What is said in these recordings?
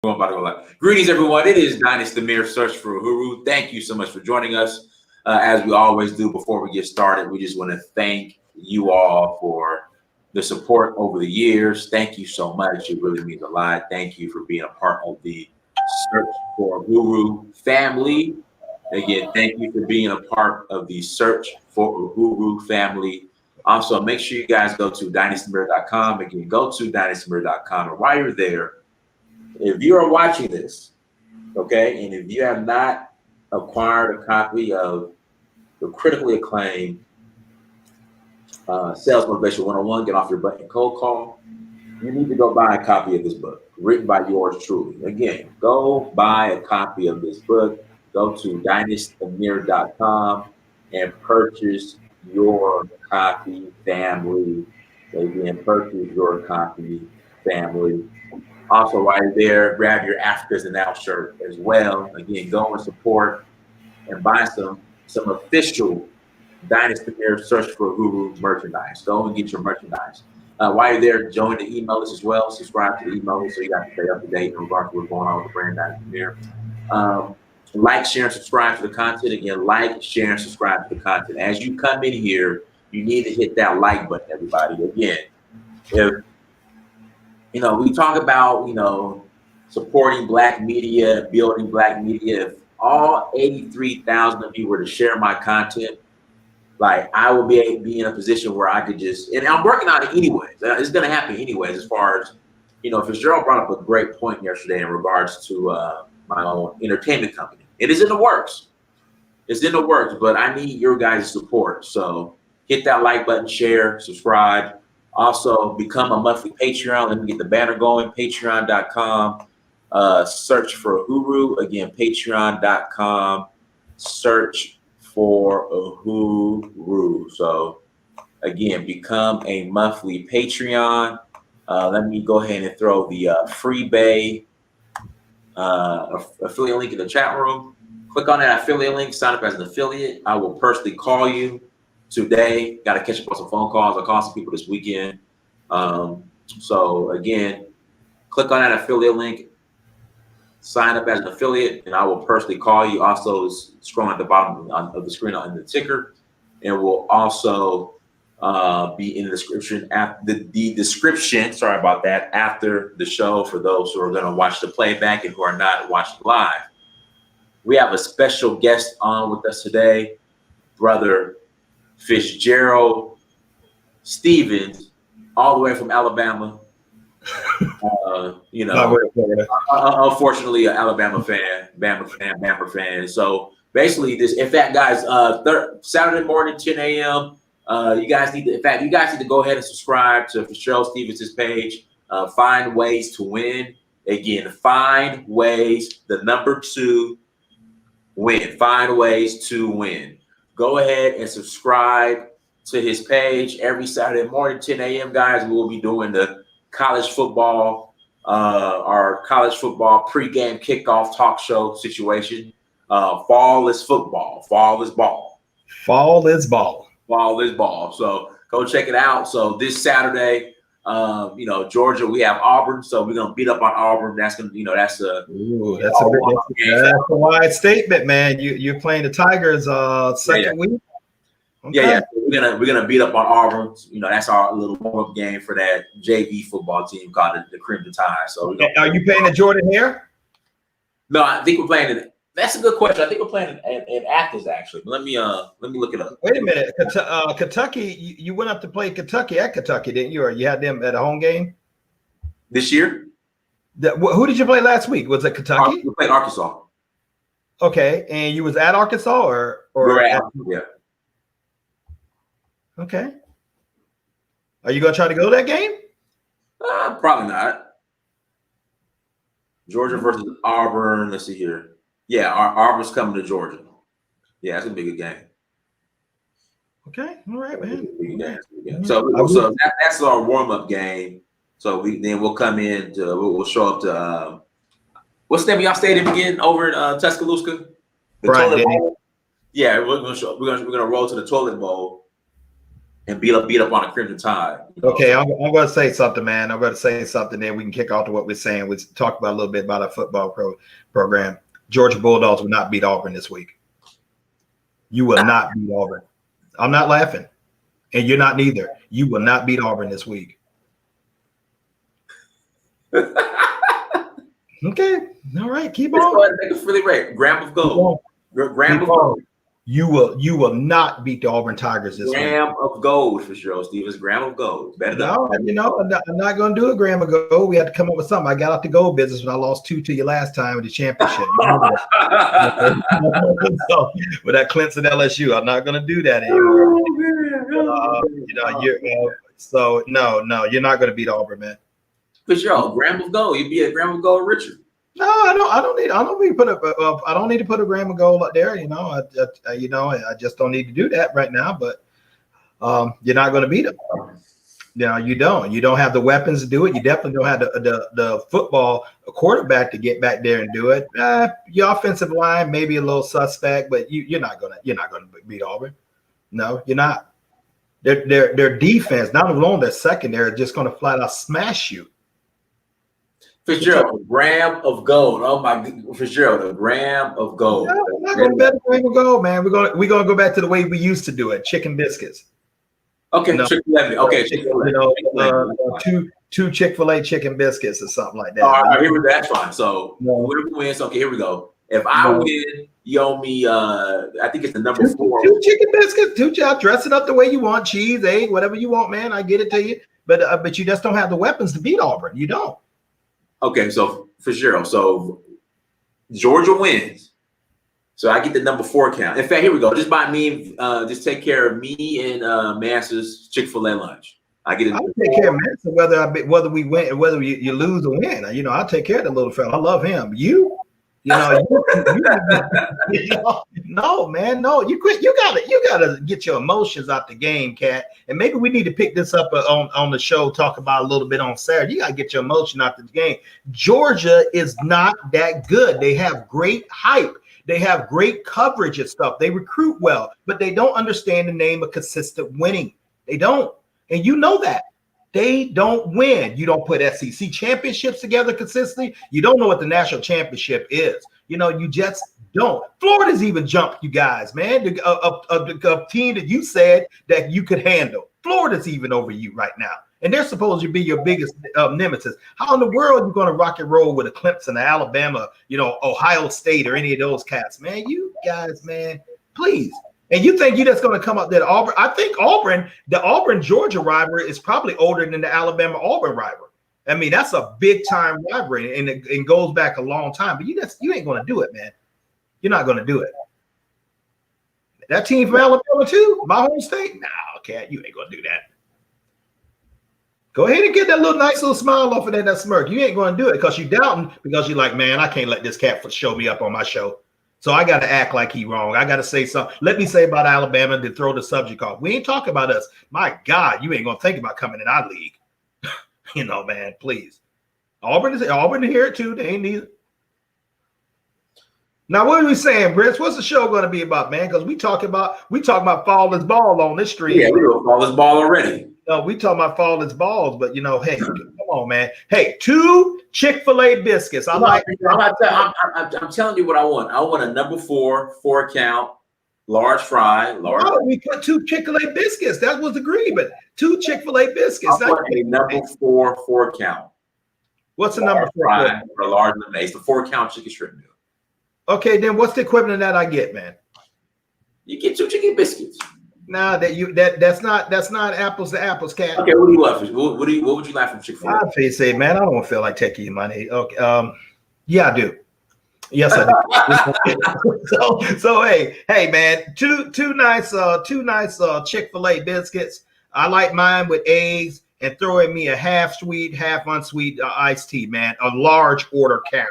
We're about to go live. Greetings, everyone. It is Dynasty Mere Search for Uhuru. Thank you so much for joining us. As we always do before we get started, we just want to thank you all for the support over the years. Thank you so much. It really means a lot. Thank you for being a part of the Search for Uhuru family. Again, thank you for being a part of the Search for Uhuru family. Also, make sure you guys go to dynastymere.com. Again, go to dynastymere.com. And while you're there, if you are watching this, okay, and if you have not acquired a copy of the critically acclaimed Sales Motivation 101, Get Off Your Butt and Cold Call, you need to go buy a copy of this book, written by yours truly. Again, go buy a copy of this book. Go to dynastymere.com and purchase your copy, family. Again, purchase your copy, family. Also, while you're there, grab your Africa's and Now shirt as well. Again, go and support and buy some official Dynasty Mere Search for Uhuru merchandise. Go and get your merchandise. While you're there, join the email list as well. Subscribe to the email list so you got to stay up to date in regards to what's going on with the brand Dynasty Mere. Like, share, and subscribe to the content. Again, like, share, and subscribe to the content. As you come in here, you need to hit that like button, everybody. Again, if we talk about, supporting Black media, building Black media. If all 83,000 of you were to share my content, like I will be in a position where I could and I'm working on it anyways. It's going to happen anyways. As far as, Fitzgerald brought up a great point yesterday in regards to my own entertainment company. It is in the works. It's in the works, but I need your guys' support. So hit that like button, share, subscribe. Also, become a monthly Patreon. Let me get the banner going. Patreon.com. Search for Uhuru. Again, Patreon.com. Search for Uhuru. So, again, become a monthly Patreon. Let me go ahead and throw the FreeBay affiliate link in the chat room. Click on that affiliate link. Sign up as an affiliate. I will personally call you today. Got to catch up on some phone calls. I called some people this weekend. So again, click on that affiliate link, sign up as an affiliate, and I will personally call you. Also, scrolling at the bottom of the screen on the ticker, and will also be in the description the description. Sorry about that. After the show, for those who are going to watch the playback and who are not watching live, we have a special guest on with us today, Brother Fitzgerald Stevens, all the way from Alabama. Unfortunately, an Alabama fan, Bama fan. So basically, in fact, guys, Saturday morning, 10 a.m. You guys need to go ahead and subscribe to Fitzgerald Stevens' page. Find ways to win. Again, find ways. The number 2 win. Find ways to win. Go ahead and subscribe to his page every Saturday morning, 10 a.m. Guys, we will be doing the college football, our college football pregame kickoff talk show situation. Fall is football. Fall is ball. Fall is ball. Fall is ball. So go check it out. So this Saturday, Georgia, we have Auburn, so we're gonna beat up on Auburn. That's gonna, that's a wide statement, man. You're playing the Tigers second week. Okay. Yeah. We're gonna beat up on Auburn. That's our little warm-up game for that JV football team called the Crimson Tide. So are you playing the Jordan Hare? No, I think we're playing it. That's a good question. I think we're playing in Athens actually. But let me look it up. Wait a minute, Kentucky. You went up to play Kentucky at Kentucky, didn't you? Or you had them at a home game this year? Who did you play last week? Was it Kentucky? We played Arkansas. Okay, and you was at Arkansas or we're at yeah. Okay. Are you gonna try to go to that game? Probably not. Georgia versus Auburn. Let's see here. Yeah, Auburn's coming to Georgia. Yeah, that's a big game. Okay, all right, man. Yeah. So that's our warm-up game. So we'll come in. We'll show up to what's the name of y'all stadium again over in Tuscaloosa? The Toilet Bowl. Yeah, we're gonna roll to the Toilet Bowl. and beat up on a Crimson Tide. Okay, I'm going to say something, man. I'm going to say something, then we can kick off to what we're saying. We talk about a little bit about our football program. Georgia Bulldogs will not beat Auburn this week. You will not beat Auburn. I'm not laughing, and you're not neither. You will not beat Auburn this week. Okay, all right, keep on. It's really right. Gram of gold. Gram of gold. You will not beat the Auburn Tigers this gram of gold for sure, Stevens. Gram of gold. Better no, I'm not going to do a gram of gold. We had to come up with something. I got out the gold business when I lost 2 to you last time with the championship. So, with that Clemson LSU, I'm not going to do that anymore. So no, you're not going to beat Auburn, man. For sure, gram of gold. You'd be a gram of gold richer. No, I don't need to put a gram of gold up there. I just don't need to do that right now. But you're not going to beat them. You don't have the weapons to do it. You definitely don't have the football quarterback to get back there and do it. Your offensive line may be a little suspect, but you're not gonna beat Auburn. No, you're not. Their defense, not alone their secondary, is just going to flat out smash you. Fitzgerald, a gram of gold. Oh my God, Fitzgerald, a gram of gold. No, we're not going to bet a gram of gold, man. We're gonna go back to the way we used to do it: chicken biscuits. Okay, Chick-fil-A. Okay, Chick-fil-A. Two Chick-fil-A chicken biscuits or something like that. All right, here we go. That's fine. So whoever wins, okay, here we go. If I win, you owe me. I think it's the number 4. 2 chicken biscuits. I'll dress it up the way you want: cheese, egg, whatever you want, man. I get it to you. But you just don't have the weapons to beat Auburn. You don't. Okay, so for sure. So Georgia wins. So I get the number 4 count. In fact, here we go. Just buy me, just take care of me and Massa's Chick-fil-A lunch. I get it. I'll take care of Massa whether we win, whether you lose or win. I'll take care of the little fella. I love him. No, man, no. You quit. You gotta get your emotions out the game, Cat. And maybe we need to pick this up on the show. Talk about a little bit on Saturday. You gotta get your emotion out the game. Georgia is not that good. They have great hype. They have great coverage and stuff. They recruit well, but they don't understand the name of consistent winning. They don't, and you know that. They don't win. You don't put SEC championships together consistently. You don't know what the national championship is. You just don't. Florida's even jumped you guys, man. A team that you said that you could handle. Florida's even over you right now. And they're supposed to be your biggest nemesis. How in the world are you going to rock and roll with a Clemson, Alabama, Ohio State, or any of those cats, man? You guys, man, please. And you think you're just going to come up there to Auburn? I think the Auburn-Georgia rivalry is probably older than the Alabama-Auburn rivalry. I mean, that's a big-time rivalry, and it goes back a long time. But you ain't going to do it, man. You're not going to do it. That team from Alabama, too? My home state? No, Cat, you ain't going to do that. Go ahead and get that nice little smile off of that smirk. You ain't going to do it because you're doubting, because you're like, man, I can't let this cat show me up on my show. So I got to act like he wrong. I got to say something. Let me say about Alabama to throw the subject off. We ain't talking about us. My God, you ain't going to think about coming in our league. Man, please. Auburn to hear it too. They ain't neither. Now, what are we saying, Britt? What's the show going to be about, man? Because we talking about fall is ball on this stream. Yeah, we know fall is ball already. No, we talking about fall is balls, but hey, come on, man. Hey, 2 Chick-fil-A biscuits. I'm telling you what I want. I want a number 4 count, large fry. No, we put 2 Chick-fil-A biscuits. That was agreement. 2 Chick-fil-A biscuits. I want a number 4 count. What's the number 4? Fry for a large lemonade. It's the 4 count chicken strip meal. Okay, then what's the equivalent of that I get, man? You get 2 chicken biscuits. Nah, that's not apples to apples, Cat. Okay, what do you want? What would you like from Chick-fil-A? I'd say, man, I don't feel like taking your money. Okay, yeah, I do. Yes, I do. so hey, man, two nice Chick-fil-A biscuits. I like mine with eggs and throw in me a half sweet, half unsweet iced tea, man. A large order count,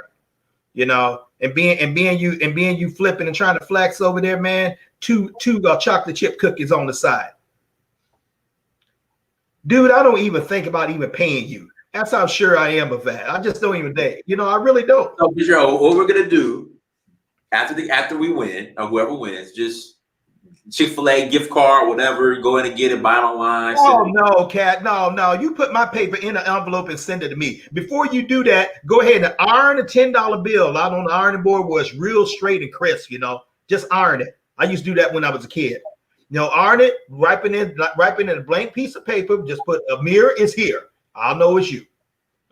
and being you flipping and trying to flex over there, man. 2 chocolate chip cookies on the side. Dude, I don't even think about even paying you. That's how sure I am of that. I just don't even think. I really don't. So, Joe, what we're gonna do after we win, or whoever wins, just Chick-fil-A gift card, whatever. Go in and get it, buy it online. Oh no, Cat. No. You put my paper in an envelope and send it to me. Before you do that, go ahead and iron a $10 bill out on the ironing board where it's real straight and crisp, Just iron it. I used to do that when I was a kid. Iron it, ripen in a blank piece of paper. Just put Amir is here. I'll know it's you.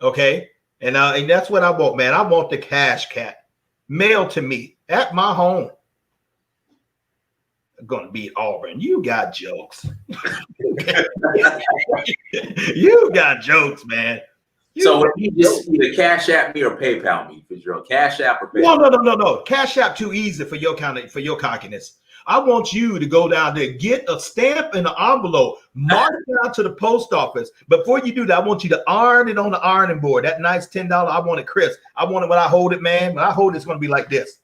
Okay? And that's what I want, man. I want the cash, Cat. Mailed to me at my home. I'm gonna beat Auburn. You got jokes. You got jokes, man. So when you just either Cash App me or PayPal me, Fitzgerald. Cash App or PayPal? No. Cash App too easy for your cockiness. I want you to go down there, get a stamp in an envelope, mark it out to the post office. Before you do that, I want you to iron it on the ironing board. That nice $10. I want it crisp. I want it when I hold it, man. When I hold it, it's gonna be like this.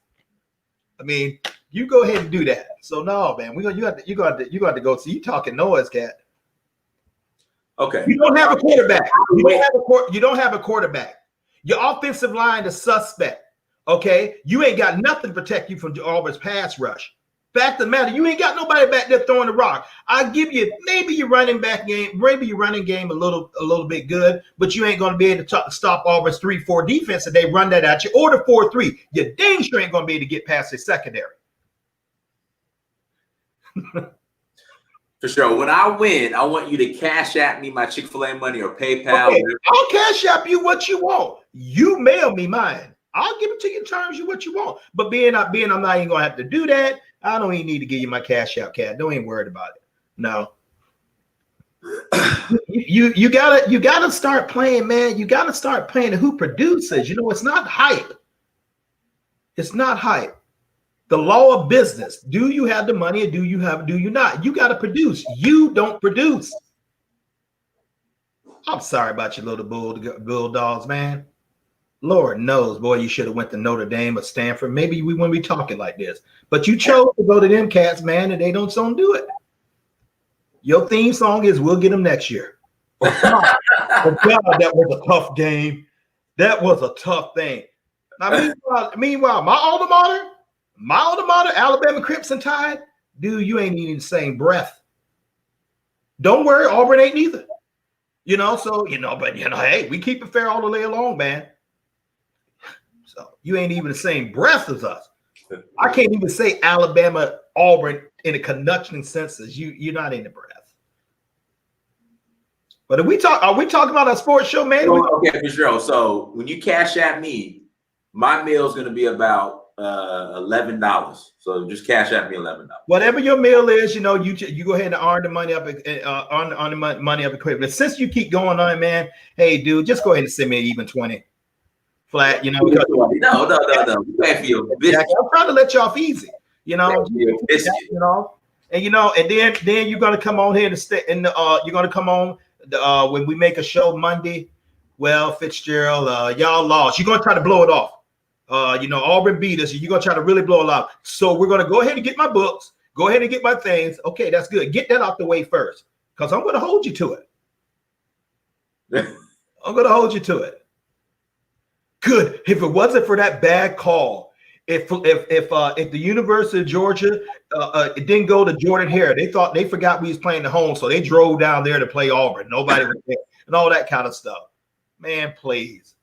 I mean, you go ahead and do that. So no, man, you got to go. See, you talking noise, Cat. Okay. You don't have a quarterback. You don't have a quarterback. Your offensive line is suspect. Okay, you ain't got nothing to protect you from Auburn's pass rush. Fact of the matter, you ain't got nobody back there throwing the rock. I give you maybe your running game a little bit good, but you ain't going to be able to stop Auburn's 3-4 defense if they run that at you, or the 4-3. You dang sure ain't going to be able to get past the secondary. For sure. When I win, I want you to Cash App me my Chick-fil-A money or PayPal. Okay, I'll Cash App you what you want. You mail me mine. I'll give it to you in terms of what you want. But being I'm not even gonna have to do that. I don't even need to give you my Cash App, Cat. Don't even worry about it. No. you gotta start playing, man. You gotta start playing who produces. It's not hype. It's not hype. The law of business. Do you have the money or do you not? You got to produce. You don't produce. I'm sorry about your little bulldogs, man. Lord knows, boy, you should have went to Notre Dame or Stanford. Maybe we wouldn't be talking like this. But you chose to go to them cats, man, and they don't do it. Your theme song is "We'll Get Them Next Year." Oh, God, that was a tough game. That was a tough thing. Now, meanwhile, my alma mater, Alabama Crimson Tide, dude, you ain't eating the same breath. Don't worry, Auburn ain't neither. But hey, we keep it fair all the way along, man. So you ain't even the same breath as us. I can't even say Alabama, Auburn in a connection sense as you're not in the breath. But are we talking about a sports show, man? Okay, for sure. So when you Cash App me, my meal is going to be about $11. So just Cash App me $11. Whatever your meal is, you go ahead and earn the money up on the money up quick. But since you keep going on, man, hey, dude, just go ahead and send me an even 20 flat. No. You pay for your biscuit. I'm trying to let you off easy. And then you're gonna come on here to stay, and you're gonna come on when we make a show Monday. Well, Fitzgerald, y'all lost. You're gonna try to blow it off. Auburn beat us, and you're gonna try to really blow it out. So we're gonna go ahead and get my books, go ahead and get my things. Okay, that's good. Get that out the way first, because I'm gonna hold you to it. I'm gonna hold you to it. Good. If it wasn't for that bad call, if the University of Georgia it didn't go to Jordan Hare, they forgot we was playing at home, so they drove down there to play Auburn. Nobody was there, and all that kind of stuff. Man, please.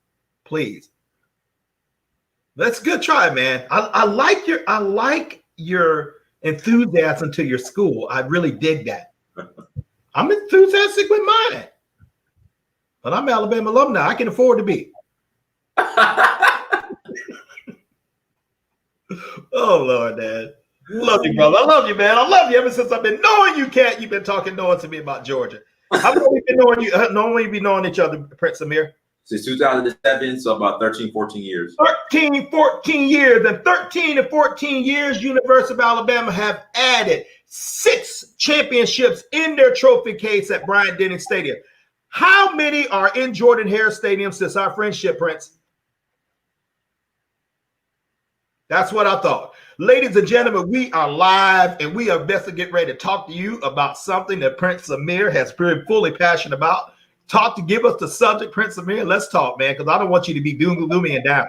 That's a good try, man. I like your enthusiasm to your school. I really dig that. I'm enthusiastic with mine. But I'm Alabama alumni. I can afford to be. Oh, Lord, Dad. Love you, brother. I love you, man. I love you ever since I've been knowing you, Cat. You've been talking noise to me about Georgia. How long have we been knowing you? Normally we knowing each other, Prince Amir? Since 2007, so about 13, 14 years. 13, 14 years. And 13 to 14 years, University of Alabama have added 6 championships in their trophy case at Bryant-Denny Stadium. How many are in Jordan Hare Stadium since our friendship, Prince? That's what I thought. Ladies and gentlemen, we are live, and we are best to get ready to talk to you about something that Prince Amir has been fully passionate about. Give us the subject, Prince Amir. Let's talk, man, because I don't want you to be gloomy and down.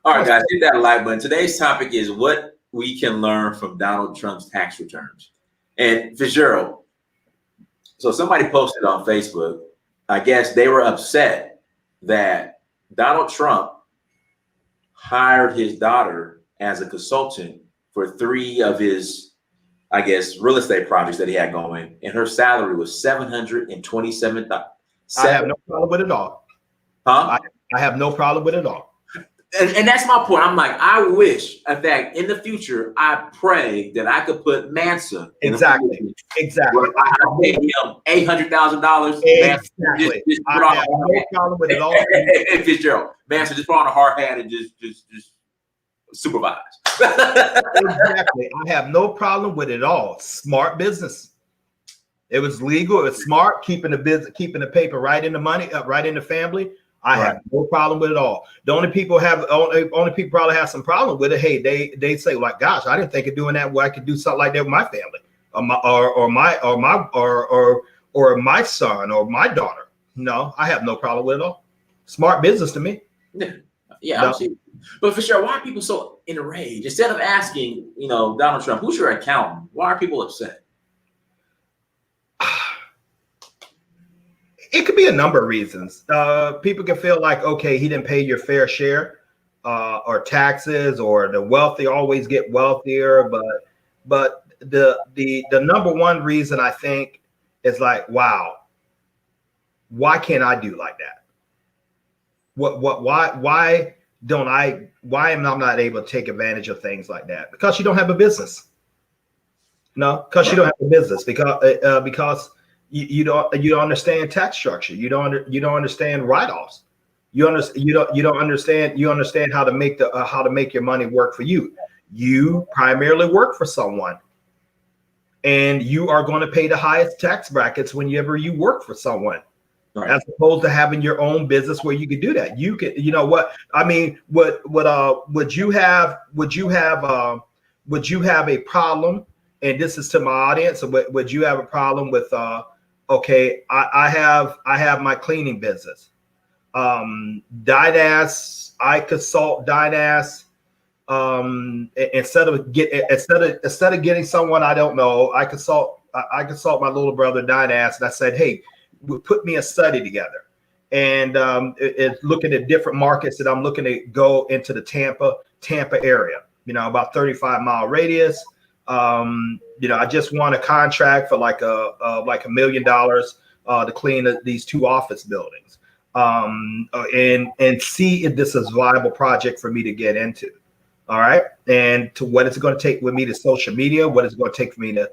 All right, guys, hit that like button. Today's topic is what we can learn from Donald Trump's tax returns? And Fitzgerald, so somebody posted on Facebook, I guess they were upset that Donald Trump hired his daughter as a consultant for 3 of his, I guess, real estate projects that he had going, and her salary was $727,000. I have no problem with it all. Huh? I have no problem with it all. And that's my point. I'm like, I wish, in fact, in the future, I pray that I could put Mansa. Exactly. Exactly. I paid him $800,000. Exactly. I have no problem with it all. Hey, Fitzgerald, Mansa, just put on a hard hat and just supervise. Exactly. I have no problem with it all. Smart business. It was legal. It was smart. Keeping the business, keeping the paper right in the money, right in the family. I have no problem with it all. The only people probably have some problem with it. Hey, they say like, gosh, I didn't think of doing that. Where I could do something like that with my family, or my son or my daughter. No, I have no problem with it all. Smart business to me. Yeah, no. But for sure, why are people so enraged? Instead of asking, Donald Trump, who's your accountant? Why are people upset? It could be a number of reasons. People can feel like, okay, he didn't pay your fair share, or taxes, or the wealthy always get wealthier. But the number one reason I think is like, wow, why can't I do like that? Why am I not able to take advantage of things like that? Because you don't have a business. No, because you don't have a business. Because you don't understand tax structure. You don't understand write-offs. You don't understand how to make your money work for you. You primarily work for someone, and you are going to pay the highest tax brackets whenever you work for someone. Right. As opposed to having your own business where you could do that. You could, would you have a problem? And this is to my audience. Would you have a problem with, okay, I have my cleaning business. Dynas, I consult Dynas. Instead of getting someone I don't know, I consult my little brother Dynas, and I said, hey, put me a study together, and it's looking at different markets that I'm looking to go into the Tampa area. About 35-mile radius. I just won a contract for like $1 million to clean these 2 office buildings, and see if this is a viable project for me to get into. All right, and to what it's going to take with me to social media, what it's going to take for me to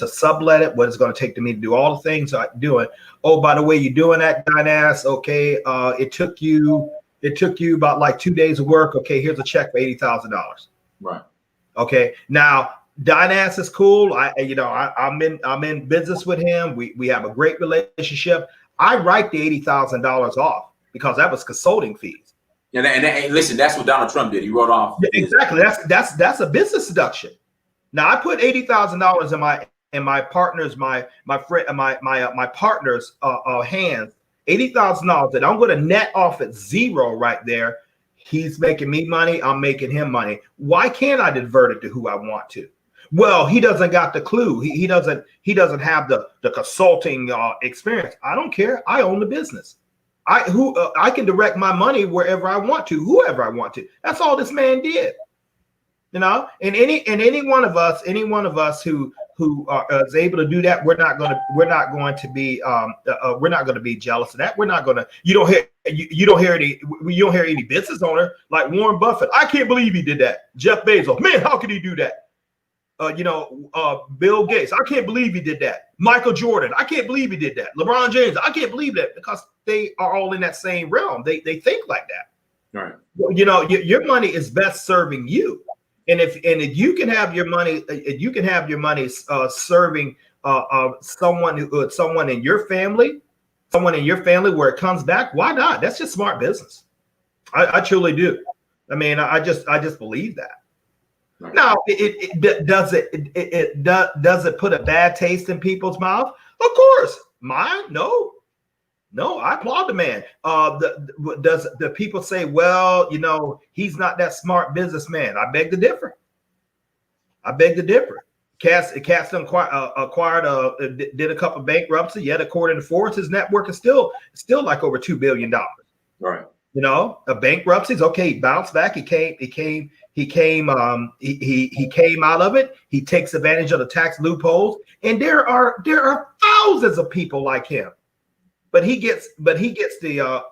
sublet it, what it's going to take to me to do all the things I'm doing. Oh, by the way, you're doing that, Dynas. Okay, it took you about like 2 days of work. Okay, here's a check for $80,000. Right. Okay, now Dynas is cool. I'm in business with him. We have a great relationship. I write the $80,000 off because that was consulting fees. And listen, that's what Donald Trump did. He wrote off. Yeah, exactly. That's a business deduction. Now I put $80,000 in my partner's my partner's hands. $80,000 that I'm going to net off at zero right there. He's making me money. I'm making him money. Why can't I divert it to who I want to? Well, he doesn't got the clue. He doesn't have the consulting experience. I don't care. I own the business. I can direct my money wherever I want to, whoever I want to. That's all this man did. And any one of us who is able to do that, we're not going to be jealous of that. We're not going to. You don't hear any business owner like Warren Buffett. I can't believe he did that. Jeff Bezos, man, how could he do that? Bill Gates, I can't believe he did that. Michael Jordan, I can't believe he did that. LeBron James, I can't believe that, because they are all in that same realm. They think like that. Right. Your money is best serving you. And if you can have your money, serving someone in your family, where it comes back. Why not? That's just smart business. I truly do. I mean, I just believe that. Right. Now, does it put a bad taste in people's mouth? Of course. Mine, no. I applaud the man. Does the people say, well, he's not that smart businessman? I beg to differ. I beg to differ. Cats acquired did a couple of bankruptcy. Yet according to Forbes, his net worth is still like over $2 billion. Right. You know, a bankruptcy is okay. He bounced back. He came out of it. He takes advantage of the tax loopholes, and there are thousands of people like him. But he gets the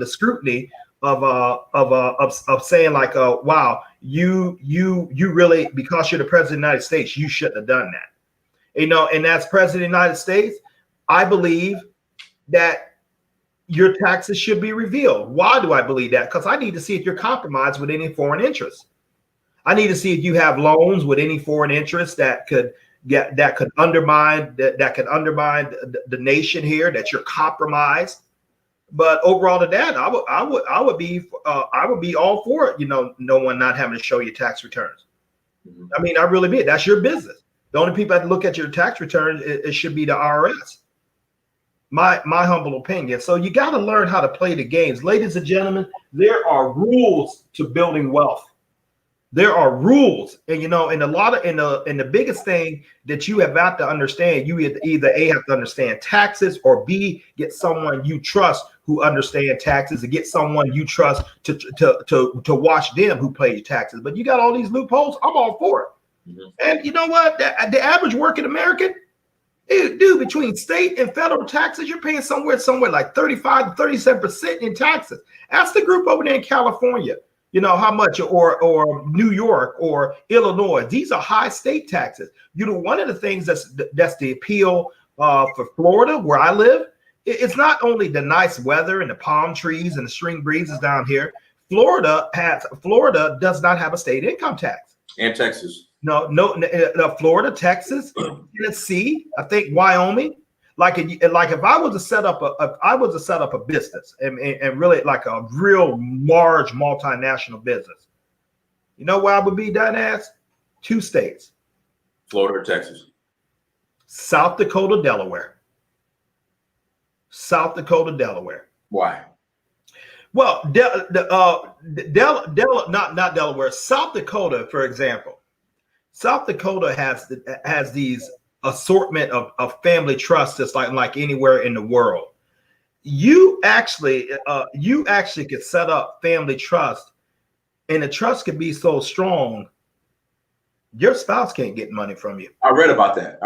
scrutiny of saying like, wow, you really, because you're the president of the United States, you shouldn't have done that. You know, and as president of the United States, I believe that your taxes should be revealed. Why do I believe that? Because I need to see if you're compromised with any foreign interests. I need to see if you have loans with any foreign interests that could undermine the nation here, that you're compromised. But overall to that, I would be all for it. You know, no one not having to show you tax returns. Mm-hmm. I mean, I really be. That's your business. The only people that look at your tax returns, it should be the IRS. My humble opinion. So you got to learn how to play the games, ladies and gentlemen. There are rules to building wealth. There are rules, and you know, and the biggest thing that you have got to understand, you either A, have to understand taxes, or B, get someone you trust who understands taxes, and get someone you trust to watch them who pay taxes. But you got all these loopholes. I'm all for it. Mm-hmm. And you know what? The average working American, dude, between state and federal taxes, you're paying somewhere like 35 to 37% in taxes. Ask the group over there in California. You know how much, or New York or Illinois. These are high state taxes. You know, one of the things that's the appeal for Florida, where I live, it's not only the nice weather and the palm trees and the spring breezes down here. Florida does not have a state income tax. And Texas. No, Florida, Texas, Tennessee, I think Wyoming. Like if I was to set up a business and really like a real large multinational business, you know where I would be done as? 2 states. Florida or Texas? South Dakota, Delaware. South Dakota, Delaware. Why? Well, not Delaware. South Dakota, for example. South Dakota has these assortment of family trusts that's like anywhere in the world. You actually could set up family trust, and the trust could be so strong your spouse can't get money from you. I read about that.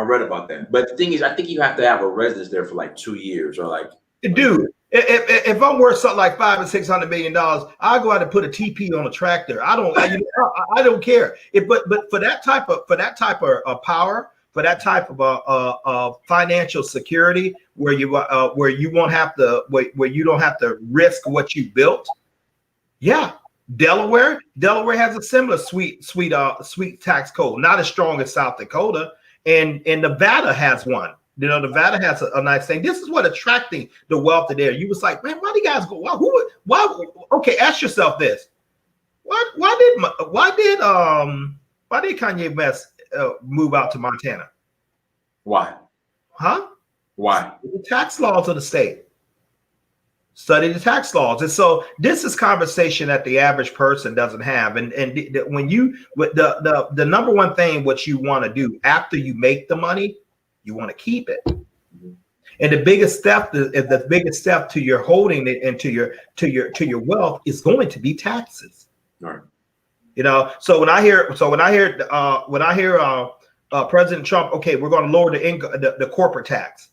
But the thing is, I think you have to have a residence there for like 2 years or like. Dude, if I'm worth something like $500 or $600 million, I'll go out and put a TP on a tractor. I don't care. But for that type of power, for that type of financial security, where you don't have to risk what you built. Yeah, Delaware has a similar sweet tax code, not as strong as South Dakota, and Nevada has one. You know, Nevada has a nice thing. This is what attracting the wealth there. You was like, man, why do you guys go? Why? Okay, ask yourself this: Why did Kanye West move out to Montana? Why? Huh? Why? The tax laws of the state. Study the tax laws, and so this is conversation that the average person doesn't have. And when the number one thing what you want to do after you make the money, you want to keep it. And the biggest step to your holding it and to your wealth is going to be taxes. Right. You know, so when I hear President Trump, okay, we're going to lower the corporate tax,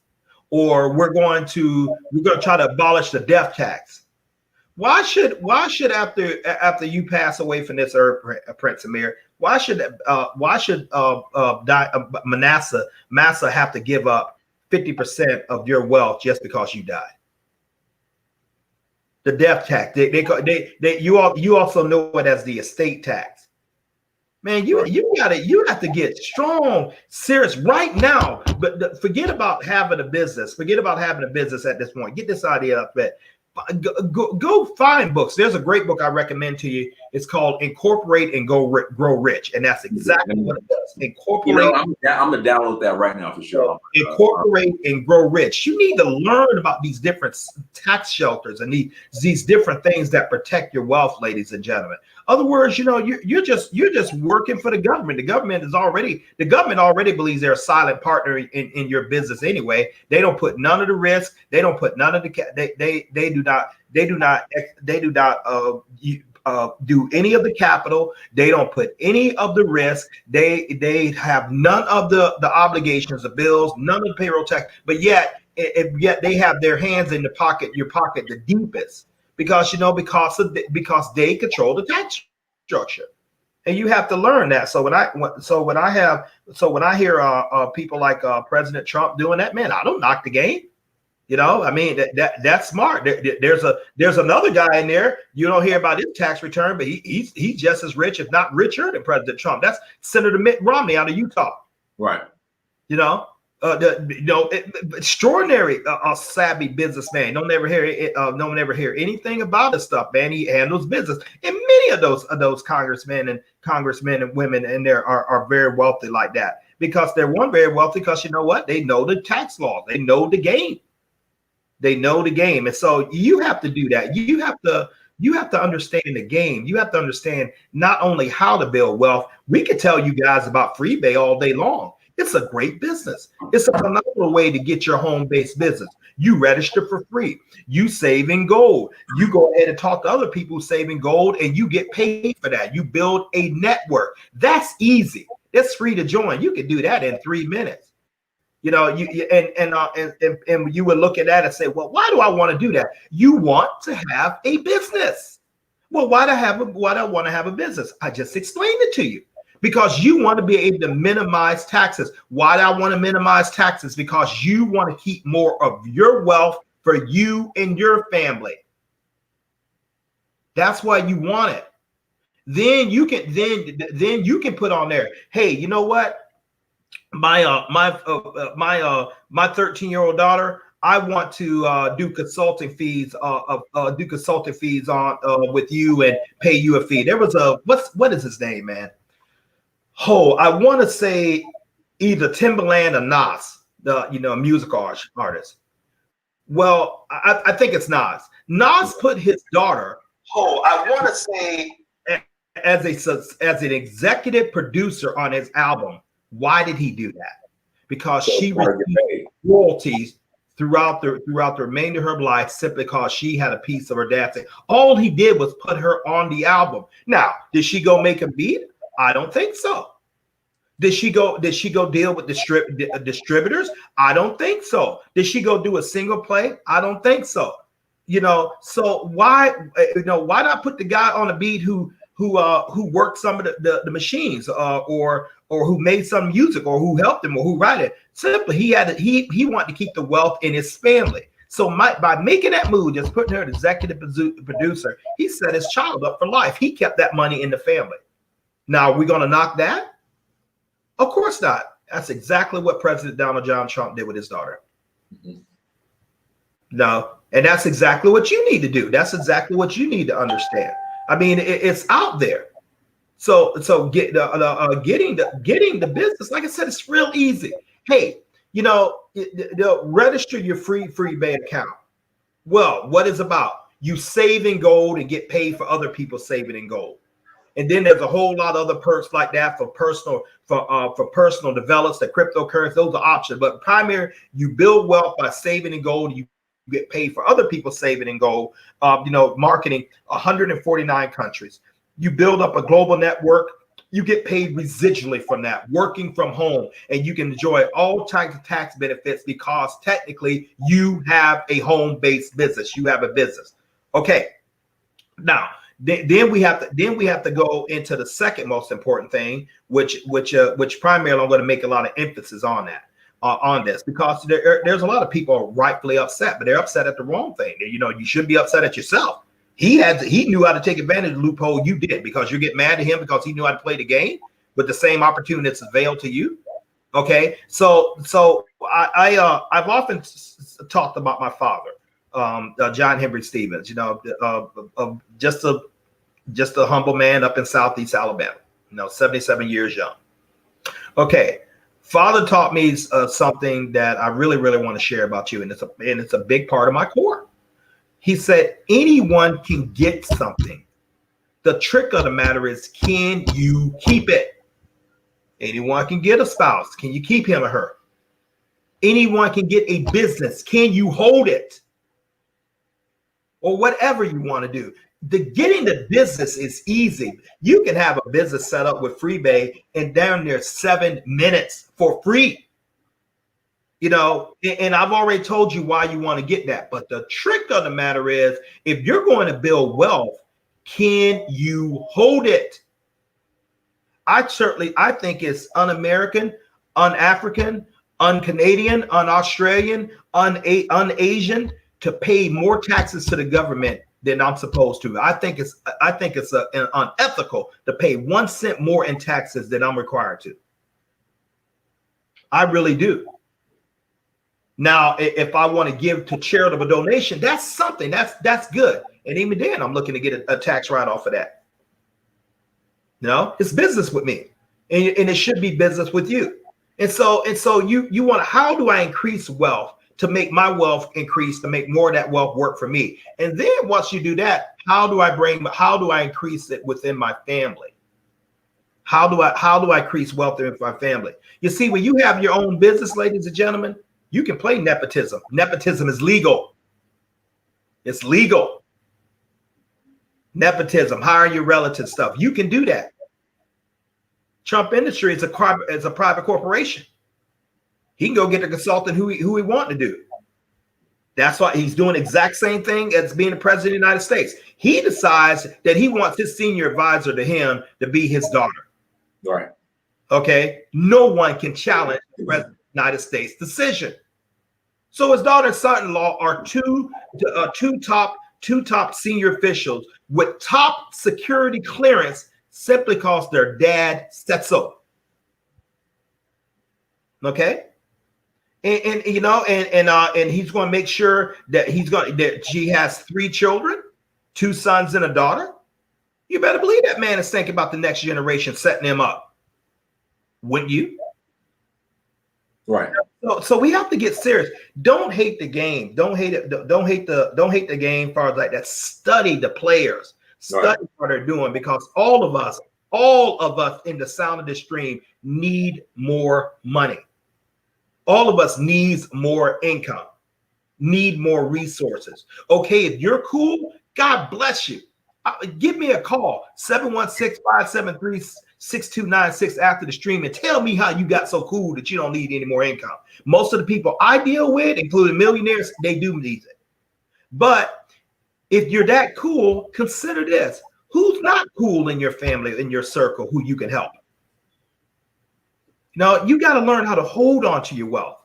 or we're going to try to abolish the death tax. Why should after you pass away from this earth, Prince Amir, why should Massa have to give up 50% of your wealth just because you died? The death tax. You also know it as the estate tax. Man, you have to get strong, serious right now. But forget about having a business. Forget about having a business at this point. Get this idea up there. Go find books. There's a great book I recommend to you. It's called Incorporate and Grow Rich, and that's exactly what it does. Incorporate. I'm gonna download that right now for sure. Incorporate and Grow Rich. You need to learn about these different tax shelters and these different things that protect your wealth, ladies and gentlemen. Other words, you're just working for the government. The government already believes they're a silent partner in your business anyway. They don't put none of the risk. They don't put none of the they do not do any of the capital. They don't put any of the risk. They have none of the obligations, the bills, none of the payroll tax. But yet they have their hands in your pocket the deepest, because they control the tax structure. And you have to learn that. So when I hear people like President Trump doing that, man, I don't knock the game. I mean, that's smart. There's another guy in there. You don't hear about his tax return, but he's just as rich, if not richer, than President Trump. That's Senator Mitt Romney out of Utah. Right. Extraordinary, savvy businessman. Don't ever hear anything about this stuff, man. He handles business, and many of those congressmen and women in there are very wealthy like that, because they're very wealthy because you know what? They know the tax laws. They know the game. And so you have to do that. You have to understand the game. You have to understand not only how to build wealth. We could tell you guys about FreeBay all day long. It's a great business. It's a phenomenal way to get your home-based business. You register for free. You save in gold. You go ahead and talk to other people who save in gold, and you get paid for that. You build a network. That's easy. It's free to join. You can do that in 3 minutes. You would look at that and say, well, why do I want to do that? You want to have a business. Well, why do I want to have a business? I just explained it to you. Because you want to be able to minimize taxes. Why do I want to minimize taxes? Because you want to keep more of your wealth for you and your family. That's why you want it. Then you can put on there, hey, you know what? My 13-year-old daughter, I want to do consulting fees on with you and pay you a fee. There was what is his name, man? Oh, I want to say either Timbaland or Nas, the musical artist. Well, I think it's Nas. Nas put his daughter. Oh, I want to say as an executive producer on his album. Why did he do that? Because she received royalties throughout the remainder of her life simply because she had a piece of her dad's thing. All he did was put her on the album. Now, did she go make a beat? I don't think so. Did she go deal with distributors? I don't think so. Did she go do a single play? I don't think so. So why not put the guy on a beat who worked some of the machines or who made some music or who helped him or who wrote it? Simply he wanted to keep the wealth in his family. So by making that move, just putting her as executive producer, he set his child up for life. He kept that money in the family. Now, are we going to knock that? Of course not. That's exactly what President Donald John Trump did with his daughter. Mm-hmm. No, and that's exactly what you need to do. That's exactly what you need to understand. I mean, it's out there. So getting the business, like I said, it's real easy. Hey, register your FreeBay account. Well, what is about? You save in gold and get paid for other people saving in gold. And then there's a whole lot of other perks like that for personal developments, the cryptocurrency. Those are options. But primary, you build wealth by saving in gold. You get paid for other people saving in gold. Marketing 149 countries. You build up a global network. You get paid residually from that, working from home, and you can enjoy all types of tax benefits because technically you have a home-based business. You have a business. Okay. Now, then we have to go into the second most important thing, which primarily I'm going to make a lot of emphasis on that. On this, because there's a lot of people rightfully upset, but they're upset at the wrong thing. You should be upset at yourself. He knew how to take advantage of the loophole you did, because you get mad at him because he knew how to play the game with the same opportunity that's available to you. Okay, so I've often talked about my father. John Henry Stevens, just a humble man up in Southeast Alabama, 77 years young. Okay. Father taught me something that I really, really want to share about you. And it's a big part of my core. He said, anyone can get something. The trick of the matter is, can you keep it? Anyone can get a spouse. Can you keep him or her? Anyone can get a business. Can you hold it? Or whatever you want to do. Getting the business is easy. You can have a business set up with Freebay and down there 7 minutes for free. And I've already told you why you want to get that. But the trick of the matter is, if you're going to build wealth, can you hold it? I think it's un-American, un-African, un-Canadian, un-Australian, un-Asian to pay more taxes to the government than I'm supposed to. I think it's unethical to pay 1 cent more in taxes than I'm required to. I really do. Now, if I want to give to charitable donation, that's something that's good. And even then, I'm looking to get a tax write-off of that. It's business with me, and it should be business with you. And so you want, how do I increase wealth to make my wealth increase, to make more of that wealth work for me? And then once you do that, how do I increase it within my family? How do I increase wealth in my family? You see, when you have your own business, ladies and gentlemen, you can play nepotism. Nepotism is legal. It's legal. Nepotism, hiring your relative stuff. You can do that. Trump Industry is a private corporation. He can go get the consultant who he want to do. That's why he's doing the exact same thing as being the president of the United States. He decides that he wants his senior advisor to him to be his daughter. Right. Okay. No one can challenge the president of the United States decision. So his daughter and son-in-law are two top senior officials with top security clearance simply because their dad said so. Okay. And he's going to make sure that she has 3 children, 2 sons and a daughter. You better believe that man is thinking about the next generation, setting them up. Wouldn't you? Right. So we have to get serious. Don't hate the game. Don't hate it. Don't hate the game as far as like that. Study the players. Study what they're doing, because all of us in the sound of this stream need more money. All of us needs more income, need more resources. Okay, if you're cool, God bless you. Give me a call, 716-573-6296 after the stream, and tell me how you got so cool that you don't need any more income. Most of the people I deal with, including millionaires, they do need it. But if you're that cool, consider this. Who's not cool in your family, in your circle, who you can help? Now, you got to learn how to hold on to your wealth.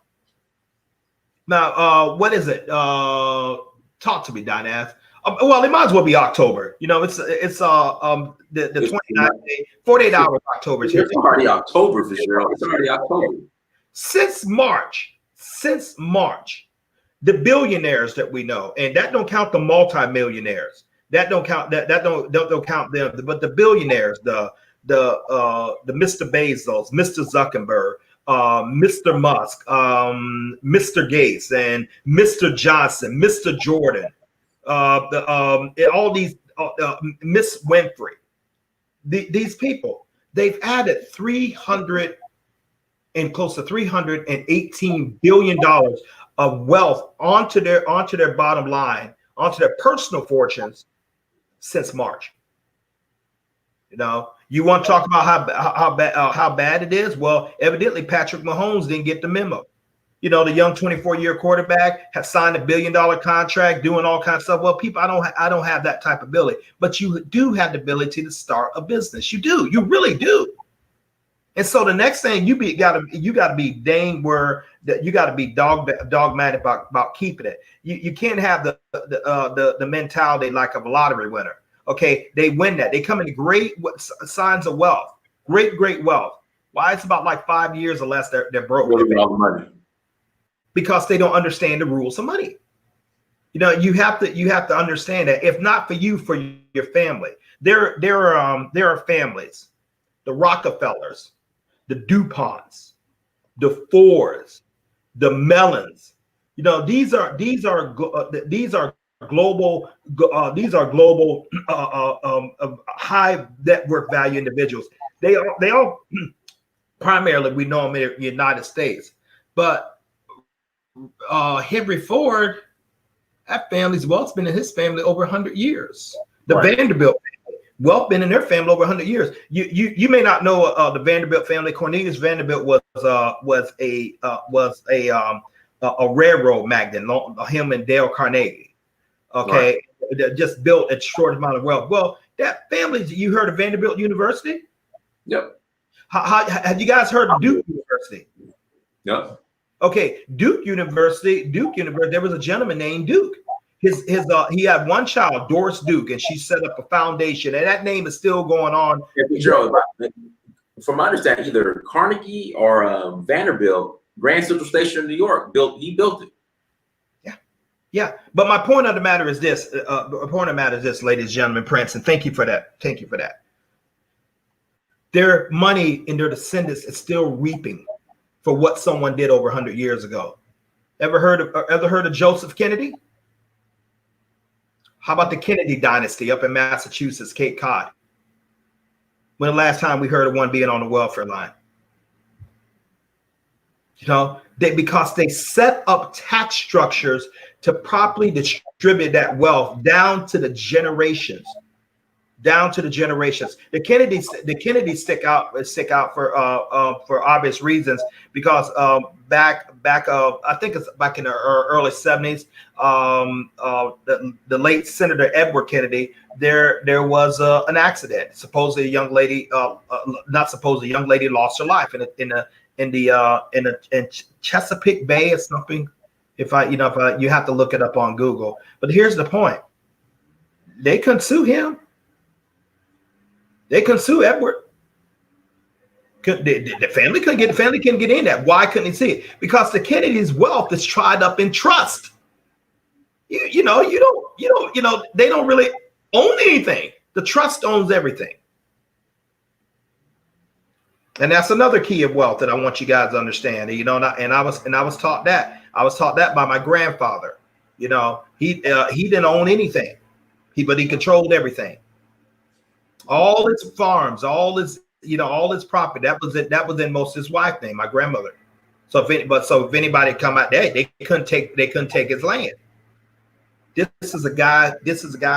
Now, what is it? Talk to me, Dinaz. Well, it might as well be October. It's the 29th day, 48 hours October. It's already October, Fitzgerald. It's already October. Since March, the billionaires that we know, and that don't count the multimillionaires. That don't count don't count them, but the billionaires, the Mr. Bezos, Mr. Zuckerberg, Mr. Musk, Mr. Gates, and Mr. Johnson, Mr. Jordan, all these Miss Winfrey, these people, they've added close to $318 billion of wealth onto their bottom line, onto their personal fortunes since March. You want to talk about how bad it is? Well, evidently Patrick Mahomes didn't get the memo. The young 24-year quarterback has signed a $1 billion contract, doing all kinds of stuff. Well, people, I don't have that type of ability, but you do have the ability to start a business. You do, you really do. And so the next thing you got to be dang where that you got to be dogmatic about keeping it. You can't have the mentality like of a lottery winner. Okay, they win that. They come in great signs of wealth, great wealth. Why? It's about like 5 years or less they're broke. All the money. Because they don't understand the rules of money. You have to understand that if not for you, for your family, there are families, the Rockefellers, the DuPonts, the Fords, the Mellons. These are global high net worth value individuals. They all primarily we know them in the United States, but Henry Ford, that family's wealth's been in his family over 100 years. The Vanderbilt family, wealth been in their family over 100 years. You may not know the Vanderbilt family. Cornelius Vanderbilt was a railroad magnate, him and Dale Carnegie. Okay, just built a short amount of wealth. Well, that family, you heard of Vanderbilt University? Yep. How have you guys heard of Duke University? Yep. Okay, Duke University. There was a gentleman named Duke. He had one child, Doris Duke, and she set up a foundation, and that name is still going on. From my understanding, either Carnegie or Vanderbilt, Grand Central Station in New York, he built it. Yeah. But my point of the matter is this. Ladies and gentlemen, Prince, and thank you for that. Their money and their descendants is still reaping for what someone did over 100 years ago. Ever heard of Joseph Kennedy? How about the Kennedy dynasty up in Massachusetts, Cape Cod? When the last time we heard of one being on the welfare line? Because they set up tax structures to properly distribute that wealth down to the generations. The Kennedys stick out for obvious reasons, because back I think it's back in the early 70s, the late Senator Edward Kennedy, there was an accident. Supposedly a young lady, lost her life in Chesapeake Bay or something. You have to look it up on Google. But here's the point: they couldn't sue him. They couldn't sue Edward. The family couldn't get in that. Why couldn't he see it? Because the Kennedys' wealth is tied up in trust. They don't really own anything. The trust owns everything. And that's another key of wealth that I want you guys to understand. I was taught that. I was taught that by my grandfather. He didn't own anything, but he controlled everything. All his farms, all his property. That was in most his wife's name, my grandmother. So if anybody come out there, they couldn't take his land. This is a guy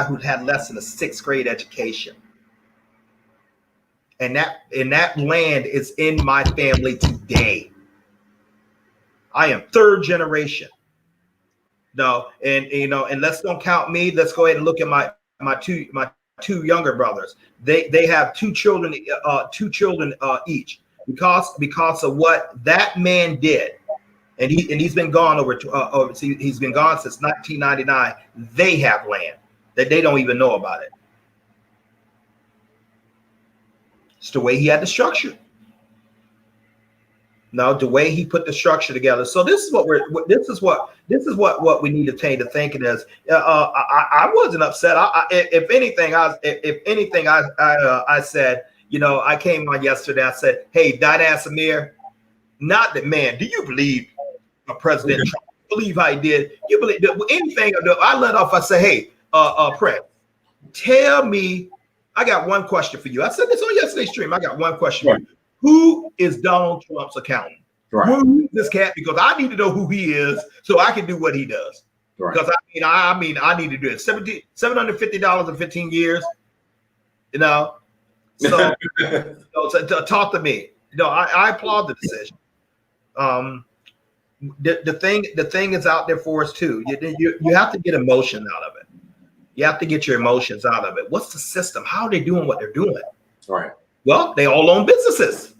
who had less than a 6th grade education. And that land is in my family today. I am 3rd generation. And let's don't count me. Let's go ahead and look at my two younger brothers. They have 2 children, each, because of what that man did. And he's been gone he's been gone since 1999. They have land that they don't even know about it. It's the way he had the structure. No, the way he put the structure together. So this is what we need to take to thinking as. I wasn't upset. If anything, I said, I came on yesterday. I said, hey, Dada Samir, not that man. Do you believe President Trump? Believe how he did? You believe anything? I let off. I said, hey, Prince, tell me. I got one question for you. I said this on yesterday's stream. I got one question for you. Who is Donald Trump's accountant? Who is this cat? Because I need to know who he is so I can do what he does. Because I need to do it. $750 in 15 years. So, talk to me. I applaud the decision. The thing is out there for us too. You have to get emotion out of it. You have to get your emotions out of it. What's the system? How are they doing what they're doing? Right. Well, they all own businesses.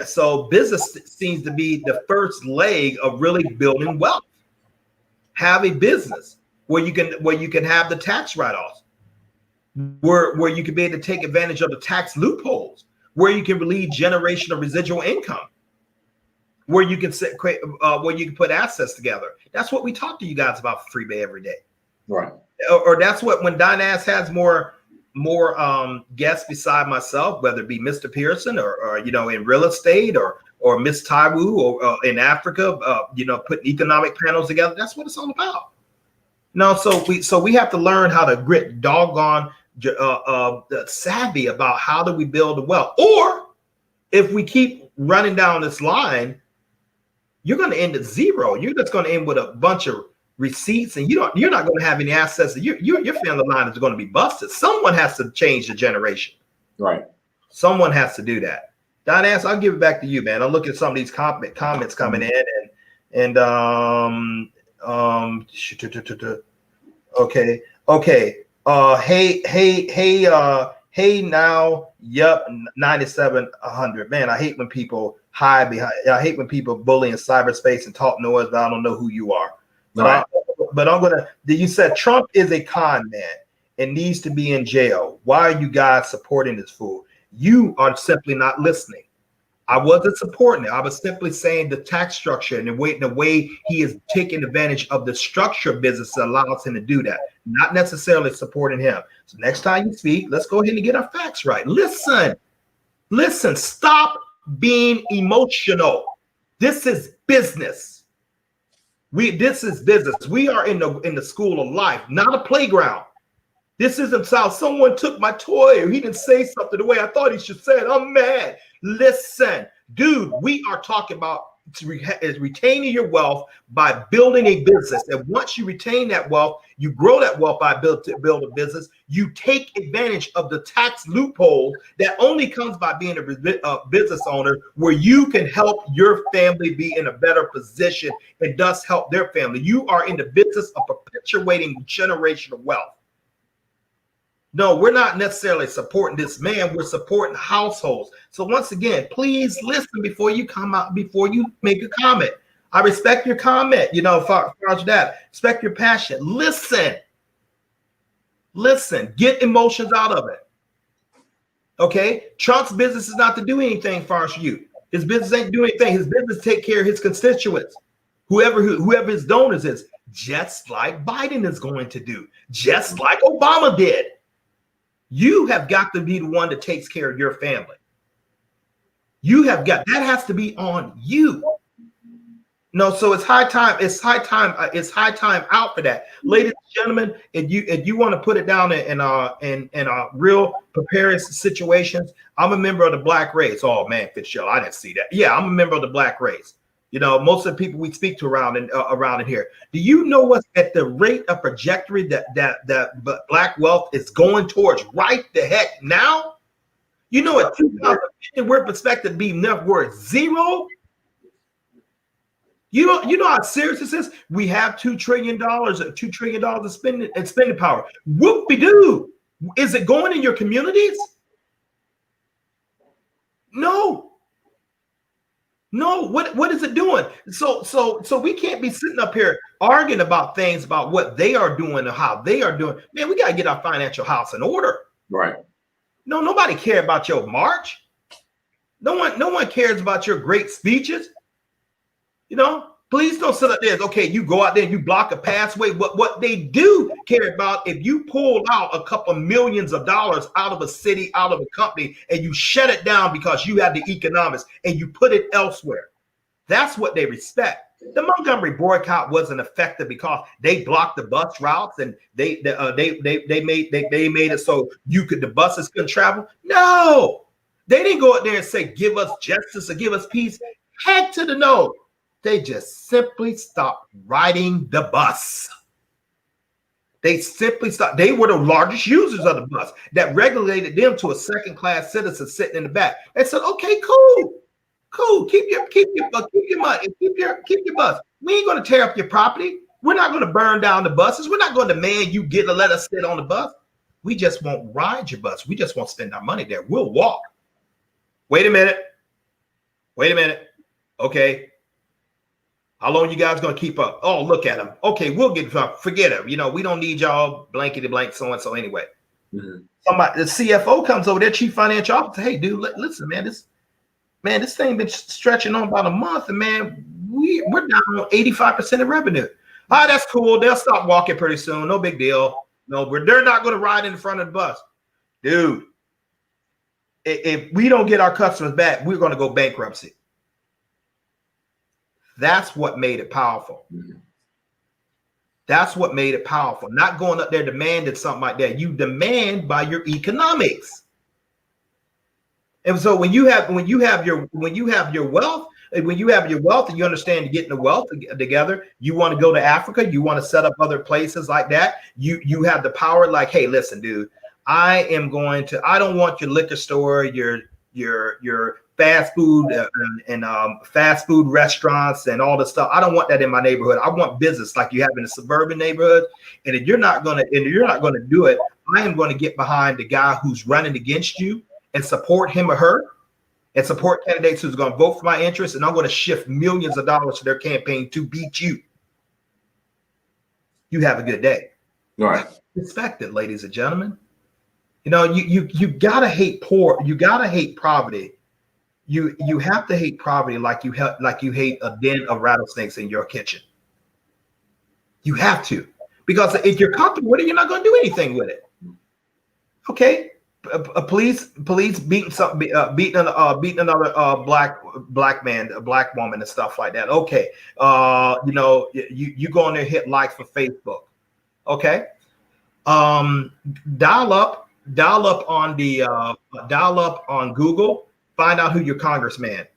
So business seems to be the first leg of really building wealth. Have a business where you can have the tax write-offs, where you can be able to take advantage of the tax loopholes, where you can relieve generational residual income. where you can where you can put assets together. That's what we talk to you guys about for FreeBay every day. Right. Or that's what, when Dynas has more guests beside myself, whether it be Mr. Pearson or in real estate or Miss Taiwu or in Africa, putting economic panels together. That's what it's all about. So we have to learn how to grit doggone savvy about how do we build the wealth. Or if we keep running down this line, you're going to end at zero. You're just going to end with a bunch of receipts, and you're not going to have any assets. Your family line is going to be busted. Someone has to change the generation. Right. Someone has to do that. Dynas, I'll give it back to you, man. I'll look at some of these comments coming in, and okay. Hey now, yep, 9700. Man, I hate when people hide behind. I hate when people bully in cyberspace and talk noise, but I don't know who you are. But I'm gonna. You said Trump is a con man and needs to be in jail. Why are you guys supporting this fool? You are simply not listening. I wasn't supporting it. I was simply saying the tax structure and the way he is taking advantage of the structure of business that allows him to do that, not necessarily supporting him. So next time you speak, let's go ahead and get our facts right. Listen, stop being emotional. This is business. This is business. We are in the school of life, not a playground. This isn't how someone took my toy or he didn't say something the way I thought he should say it. I'm mad. Listen, dude, we are talking about retaining your wealth by building a business. And once you retain that wealth, you grow that wealth by build a business. You take advantage of the tax loophole that only comes by being a business owner, where you can help your family be in a better position and thus help their family. You are in the business of perpetuating generational wealth. No, we're not necessarily supporting this man. We're supporting households. So once again, please listen before you come out, before you make a comment. I respect your comment, far as that. Respect your passion. Listen, get emotions out of it. Okay? Trump's business is not to do anything far as you. His business ain't doing anything. His business take care of his constituents, whoever his donors is, just like Biden is going to do, just like Obama did. You have got to be the one that takes care of your family. That has to be on you. No, so it's high time. It's high time out for that, ladies and gentlemen. If you want to put it down in real precarious situations, I'm a member of the black race. Oh man, Fitzgerald, I didn't see that. Yeah, I'm a member of the black race. Most of the people we speak to around in here. Do you know what's at the rate of trajectory that black wealth is going towards right the heck now? At 2050, we're expected to be net worth zero. You know how serious this is? We have $2 trillion of spending power. Whoop-de-doo. Is it going in your communities? No. What is it doing? So we can't be sitting up here arguing about things about what they are doing or how they are doing. Man, we got to get our financial house in order. Right. No, nobody cares about your march. No one cares about your great speeches. Please don't sit up there. Okay, you go out there and you block a pathway. But what they do care about, if you pull out a couple millions of dollars out of a city, out of a company, and you shut it down because you have the economics and you put it elsewhere, that's what they respect. The Montgomery boycott wasn't effective because they blocked the bus routes and they made it so the buses couldn't travel. No, they didn't go out there and say, give us justice or give us peace. Heck to the no. They just simply stopped riding the bus. They simply stopped. They were the largest users of the bus that regulated them to a second-class citizen sitting in the back. They said, "Okay, cool. Keep your money. Keep your bus. We ain't going to tear up your property. We're not going to burn down the buses. We're not going to demand you get to let us sit on the bus. We just won't ride your bus. We just won't spend our money there. We'll walk." Wait a minute. Okay. How long you guys gonna keep up? Oh, look at them. Okay, we'll get forget them. We don't need y'all blankety blank so and so anyway. Mm-hmm. Somebody, the CFO comes over there, chief financial officer. Hey, dude, listen, man, Man, this thing been stretching on about a month, and man, we're down 85% of revenue. All right, that's cool. They'll stop walking pretty soon. No big deal. No, they're not going to ride in the front of the bus. Dude, if we don't get our customers back, we're going to go bankruptcy. That's what made it powerful. That's what made it powerful. Not going up there demanding something like that. You demand by your economics. And so when you have your wealth, and you understand getting the wealth together, you want to go to Africa, you want to set up other places like that. You have the power, like, hey, listen, dude, I don't want your liquor store, your fast food and fast food restaurants and all this stuff. I don't want that in my neighborhood. I want business like you have in a suburban neighborhood. And if you're not gonna do it, I am going to get behind the guy who's running against you and support him or her, and support candidates who's going to vote for my interests, and I'm going to shift millions of dollars to their campaign to beat you. You have a good day. All right. Respect it, ladies and gentlemen. You know, you gotta hate poor. You gotta hate poverty. You have to hate poverty like you hate a den of rattlesnakes in your kitchen. You have to, because if you're comfortable with it, you're not going to do anything with it. Okay. Police beating another black man, a black woman, and stuff like that. Okay, you go in there, hit likes for Facebook. Okay, dial up on Google. Find out who your congressman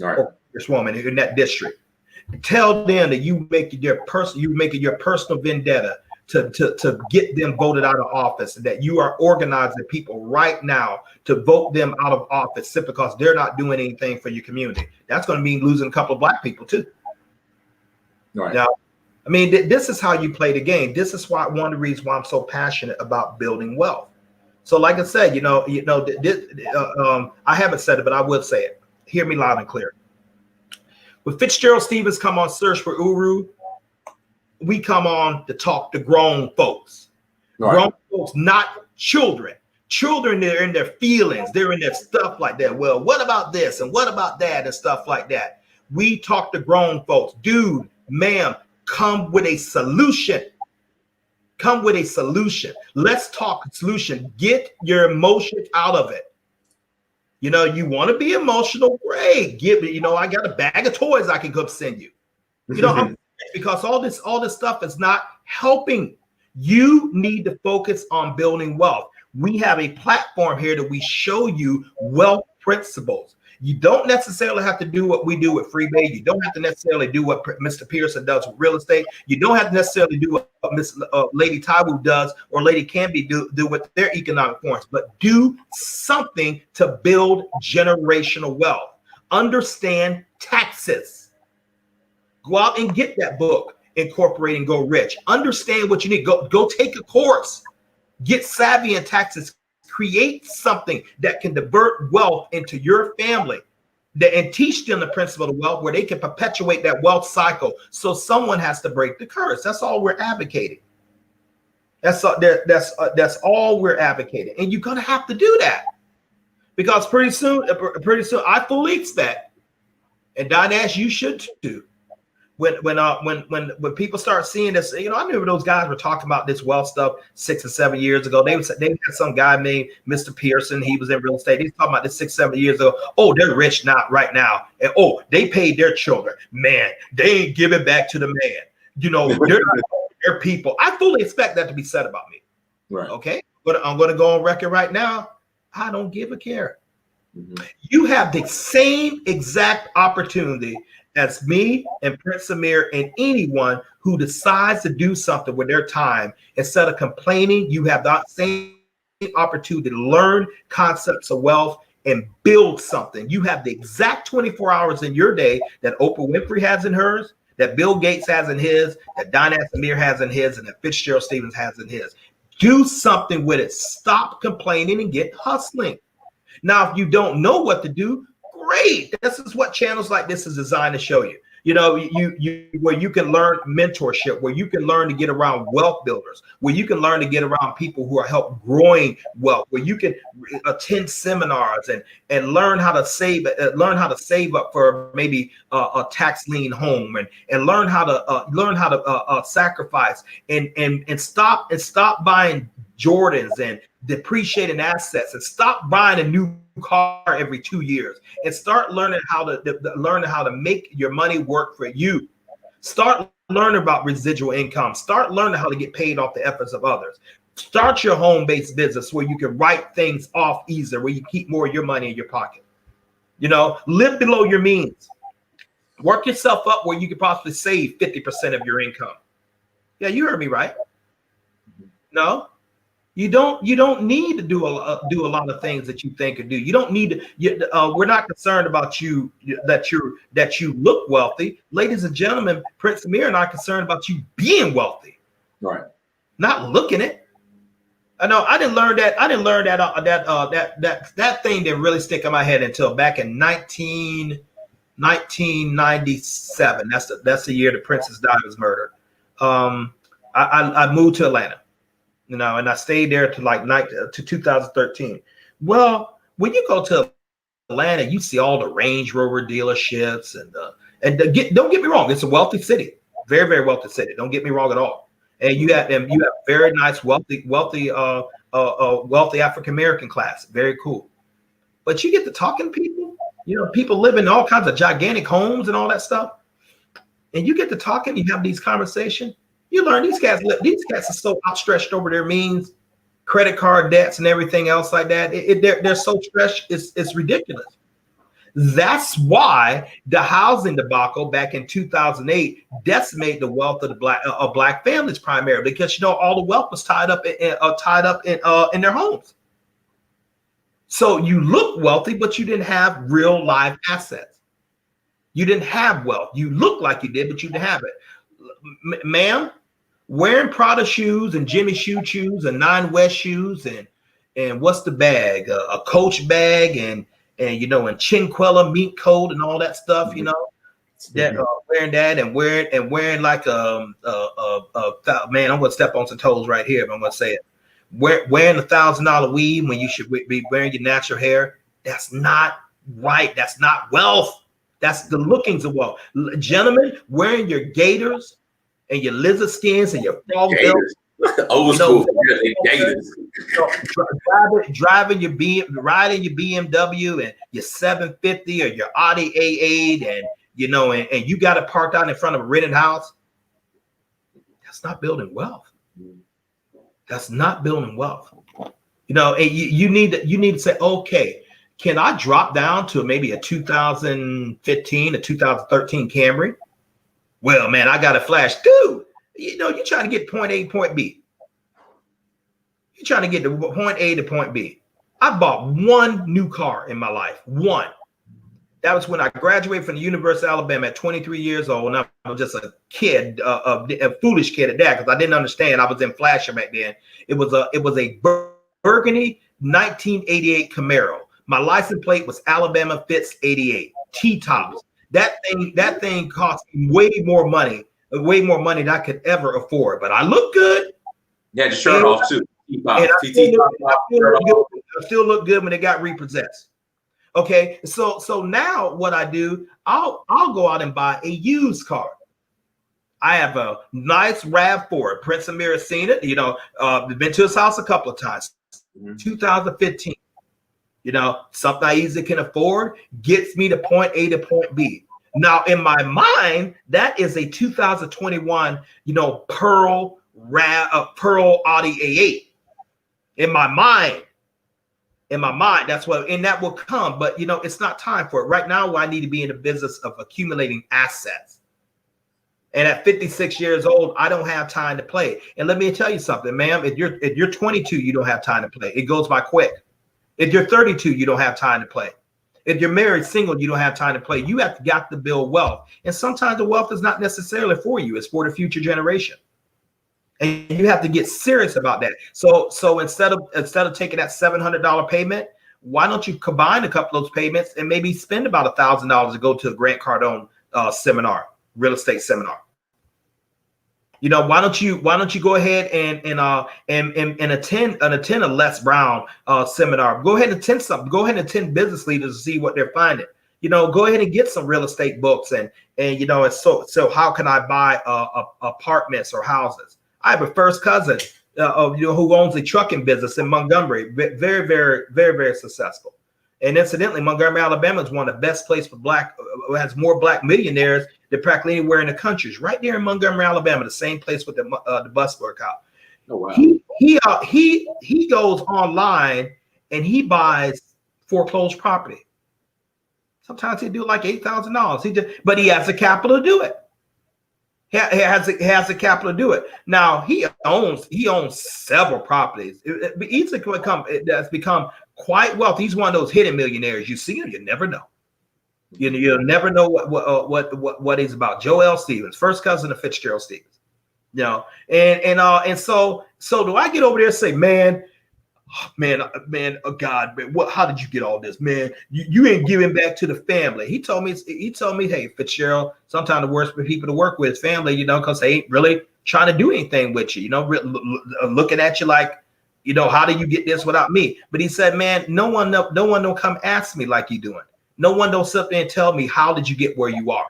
or congresswoman in that district. Tell them that you make it your personal vendetta to get them voted out of office, and that you are organizing people right now to vote them out of office simply because they're not doing anything for your community. That's going to mean losing a couple of black people too. Right. Now, I mean, this is how you play the game. This is one of the reasons why I'm so passionate about building wealth. So, like I said, I haven't said it, but I will say it. Hear me loud and clear. When Fitzgerald Stevens come on Search for Uru, we come on to talk to grown folks. Right. Grown folks, not children. Children, they're in their feelings. They're in their stuff like that. Well, what about this? And what about that? And stuff like that. We talk to grown folks. Dude, ma'am, come with a solution. Come with a solution. Let's talk solution. Get your emotions out of it. You know, you want to be emotional? Great. I got a bag of toys I can go send you. Because all this stuff is not helping. You need to focus on building wealth. We have a platform here that we show you wealth principles. You don't necessarily have to do what we do with Freebay. You don't have to necessarily do what Mr. Pearson does with real estate. You don't have to necessarily do what Lady Taiwu does or Lady Canby do with their economic forms, but do something to build generational wealth. Understand taxes. Go out and get that book, Incorporating Go Rich. Understand what you need. Go take a course. Get savvy in taxes. Create something that can divert wealth into your family and teach them the principle of wealth where they can perpetuate that wealth cycle. So someone has to break the curse. That's all we're advocating. That's all we're advocating. And you're going to have to do that because pretty soon, I fully expect, and Dinesh, you should too. When people start seeing this, I remember those guys were talking about this wealth stuff 6 or 7 years ago. They had some guy named Mr. Pearson. He was in real estate. He's talking about this 6, 7 years ago. Oh, they're rich right now. And they paid their children. Man, they ain't giving back to the man. They're not their people. I fully expect that to be said about me. Right. Okay. But I'm going to go on record right now. I don't give a care. Mm-hmm. You have the same exact opportunity as me and Prince Amir and anyone who decides to do something with their time. Instead of complaining, you have that same opportunity to learn concepts of wealth and build something. You have the exact 24 hours in your day that Oprah Winfrey has in hers, that Bill Gates has in his, that Dinesh Amir has in his, and that Fitzgerald Stevens has in his. Do something with it. Stop complaining and get hustling. Now, if you don't know what to do, great. This is what channels like this is designed to show you. You know, you where you can learn mentorship, where you can learn to get around wealth builders, where you can learn to get around people who are help growing wealth, where you can attend seminars and learn how to save, up for maybe a tax lien home, and learn how to sacrifice and stop buying Jordans and depreciating assets, and stop buying a new car every 2 years, and start learning how to make your money work for you. Start learning about residual income. Start learning how to get paid off the efforts of others. Start your home-based business where you can write things off easier, where you keep more of your money in your pocket. You know, live below your means. Work yourself up where you could possibly save 50% of your income. Yeah, you heard me right. No, you don't need to do a lot of things that you think or do. You don't need to. We're not concerned about that you look wealthy, ladies and gentlemen. Prince Amir and I are concerned about you being wealthy, right? Not looking it. I know I didn't learn that. That thing didn't really stick in my head until back in 1997. That's the year the Princess Di was murdered. I moved to Atlanta, you know, and I stayed there to 2013. Well, when you go to Atlanta, you see all the Range Rover dealerships don't get me wrong, it's a wealthy city, very, very wealthy city. Don't get me wrong at all. And you have very nice, wealthy African American class, very cool. But you get to talking to people, you know, people live in all kinds of gigantic homes and all that stuff, and you get to talking, you have these conversations. You learn these cats are so outstretched over their means, credit card debts and everything else like that. They're so stretched, it's ridiculous. That's why the housing debacle back in 2008 decimated the wealth of the black families primarily, because, you know, all the wealth was tied up in their homes. So you look wealthy, but you didn't have real live assets. You didn't have wealth. You look like you did, but you didn't have it. Ma'am, wearing Prada shoes and Jimmy Choo shoes and Nine West shoes and what's the bag? A Coach bag and you know, and Chinquilla meat coat and all that stuff, you know, that wearing that and wearing like man, I'm gonna step on some toes right here, but I'm gonna say it. Wearing $1,000 weave when you should be wearing your natural hair. That's not right. That's not wealth. That's the lookings of wealth. Gentlemen, wearing your gaiters and your lizard skins and your frog belts. Old school. Gators. Riding your BMW and your 750 or your Audi A8, and you know, and you got it parked out in front of a rented house. That's not building wealth. That's not building wealth. You know, and you need to say, okay, can I drop down to maybe a 2015, a 2013 Camry? Well, man, I got a flash, dude. You know, you're trying to get point A, point B. You're trying to get to point A to point B. I bought one new car in my life. One. That was when I graduated from the University of Alabama at 23 years old. And I was just a kid, a foolish kid at that, because I didn't understand. I was in Flasher back then. It was a burgundy 1988 Camaro. My license plate was Alabama Fitz 88 T-tops. That thing cost way more money than I could ever afford. But I look good. Yeah, the shirt off too. I still look good when it got repossessed. Okay, so now what I do, I'll go out and buy a used car. I have a nice RAV4. Prince Amir has seen it. You know, been to his house a couple of times. 2015. You know, something I easily can afford, gets me to point A to point B. Now, in my mind, that is a 2021, you know, Pearl Audi A8. In my mind, that's what, and that will come. But, you know, it's not time for it. Right now, I need to be in the business of accumulating assets. And at 56 years old, I don't have time to play. And let me tell you something, ma'am. If you're 22, you don't have time to play. It goes by quick. If you're 32, you don't have time to play. If you're married, single, you don't have time to play. You got to build wealth. And sometimes the wealth is not necessarily for you. It's for the future generation. And you have to get serious about that. So instead of taking that $700 payment, why don't you combine a couple of those payments and maybe spend about $1,000 to go to a Grant Cardone seminar? real estate seminar. You know, why don't you go ahead and attend a Les Brown seminar? Go ahead and attend something. Go ahead and attend business leaders to see what they're finding. You know, go ahead and get some real estate books and you know, it's so how can I buy apartments or houses? I have a first cousin you know, who owns a trucking business in Montgomery, very successful. And incidentally, Montgomery, Alabama is one of the best places for has more black millionaires than practically anywhere in the country. It's right there in Montgomery, Alabama, the same place with the bus workout. Oh, wow. He goes online and he buys foreclosed property. Sometimes he do like $8,000. But he has the capital to do it. He has the capital to do it. Now he owns several properties. That's become quite wealthy. He's one of those hidden millionaires. You see him, you never know. You'll never know what he's about. Joel Stevens, first cousin of Fitzgerald Stevens. You know, and so do I get over there and say, man, oh God, man, how did you get all this, man? You ain't giving back to the family. He told me, hey, Fitzgerald, sometimes the worst people to work with is family, you know, because they ain't really trying to do anything with you, you know, looking at you like, you know, how do you get this without me? But he said, man, no one don't come ask me like you doing. No one don't sit there and tell me, how did you get where you are?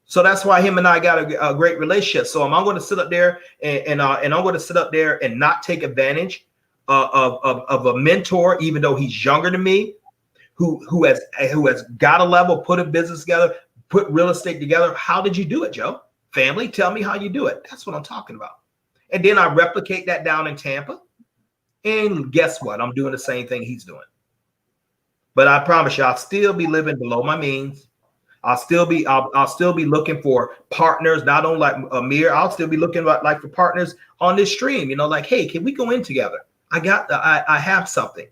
So that's why him and I got a great relationship. So I'm going to sit up there and I'm going to sit up there and not take advantage of a mentor, even though he's younger than me, who has got a level, put a business together, put real estate together. How did you do it, Joe? Family, tell me how you do it. That's what I'm talking about. And then I replicate that down in Tampa. And guess what? I'm doing the same thing he's doing. But I promise you, I'll still be living below my means. I'll still be looking for partners, not only like Amir. I'll still be looking like for partners on this stream. You know, like, hey, can we go in together? I have something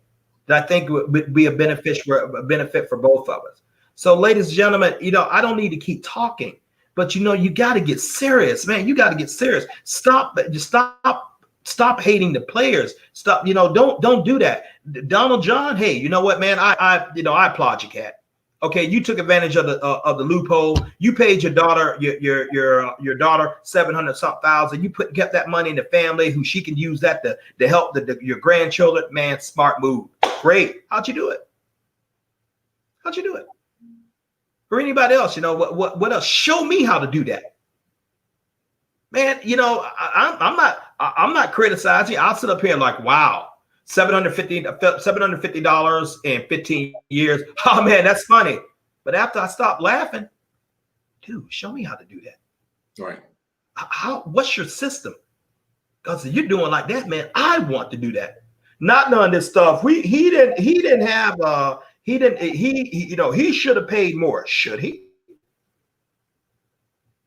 that I think would be a benefit for both of us. So, ladies and gentlemen, you know, I don't need to keep talking, but you know, you got to get serious, man. You got to get serious. Stop hating the players. Stop, you know, don't do that. Donald John, hey, you know what, man? I applaud you, cat. Okay, you took advantage of the loophole. You paid your daughter your daughter $700,000. You kept that money in the family, who she can use that to help your grandchildren. Man, smart move. Great. How'd you do it? Or anybody else? You know what else? Show me how to do that. Man, you know, I'm not criticizing. I'll sit up here and like, wow. $750 in 15 years. Oh man, that's funny. But after I stopped laughing, dude, show me how to do that. Right. What's your system? Because if you're doing like that, man, I want to do that. Not none of this stuff. He should have paid more. Should he?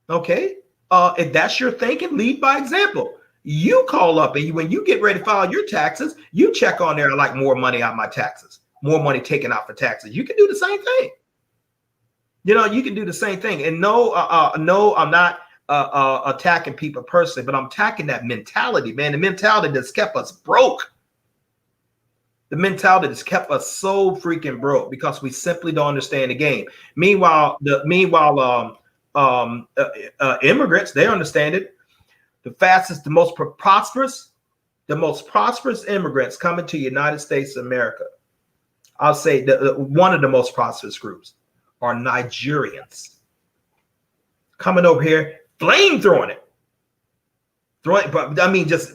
Okay. If that's your thinking, lead by example. You call up and when you get ready to file your taxes, you check on there, like, more money out my taxes, more money taken out for taxes. You can do the same thing. You know, you can do the same thing. And no, I'm not attacking people personally, but I'm attacking that mentality, man. The mentality that's kept us broke. The mentality that's kept us so freaking broke because we simply don't understand the game. Meanwhile, immigrants, they understand it. The most prosperous immigrants coming to the United States of America, I'll say one of the most prosperous groups are Nigerians. Coming over here, flamethrowing it.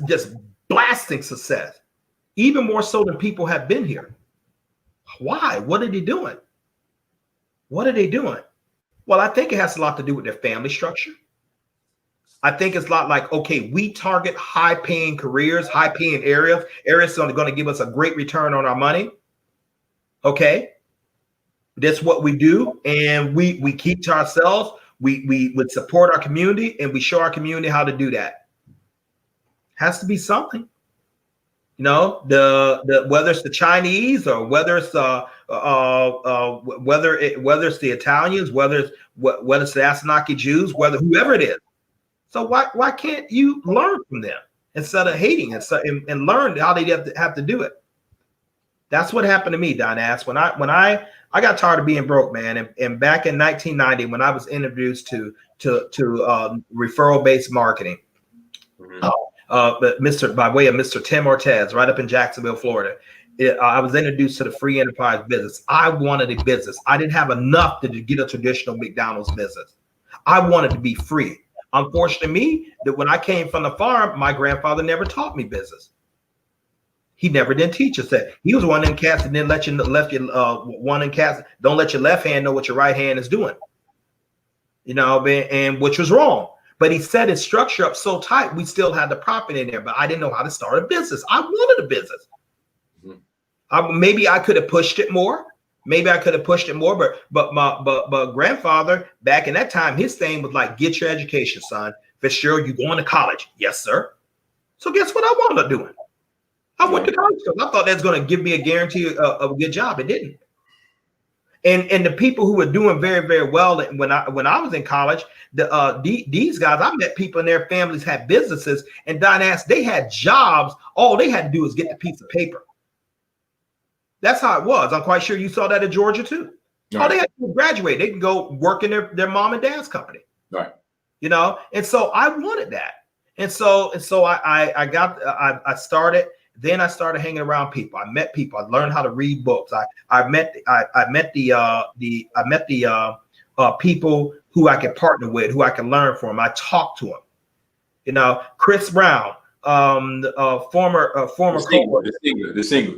Just blasting success. Even more so than people have been here. Why? What are they doing? Well, I think it has a lot to do with their family structure. I think it's a lot like, okay, we target high-paying careers, high-paying areas that are going to give us a great return on our money. Okay, that's what we do, and we keep to ourselves. We would support our community, and we show our community how to do that. Has to be something, you know. The whether it's the Chinese or whether it's whether it's the Italians, whether it's the Asanaki Jews, whoever it is. So why can't you learn from them instead of hating and learn how they have to do it? That's what happened to me, Don Ass. When I I got tired of being broke, man. And back in 1990, when I was introduced to referral based marketing, but by way of Mr. Tim Ortez, right up in Jacksonville, Florida, I was introduced to the free enterprise business. I wanted a business. I didn't have enough to get a traditional McDonald's business. I wanted to be free. Unfortunately, me, that when I came from the farm, my grandfather never taught me business. He never did teach us that. He was one in cats and then don't let your left hand know what your right hand is doing. And which was wrong. But he set his structure up so tight, we still had the profit in there. But I didn't know how to start a business. I wanted a business. Maybe I could have pushed it more. But grandfather back in that time, his thing was like, get your education, son. Fitzgerald, you going to college? Yes, sir. So guess what I wound up doing? I went to college because I thought that's going to give me a guarantee of a good job. It didn't. And the people who were doing very, very well when I was in college, these guys, I met people and their families had businesses, and they had jobs. All they had to do was get the piece of paper. That's how it was. I'm quite sure you saw that in Georgia too. Right. All they had to do was graduate. They can go work in their mom and dad's company. Right. And so I wanted that. And so I started. Then I started hanging around people. I met people. I learned how to read books. I met the people who I could partner with, who I can learn from. I talked to them. Chris Brown, former the singer.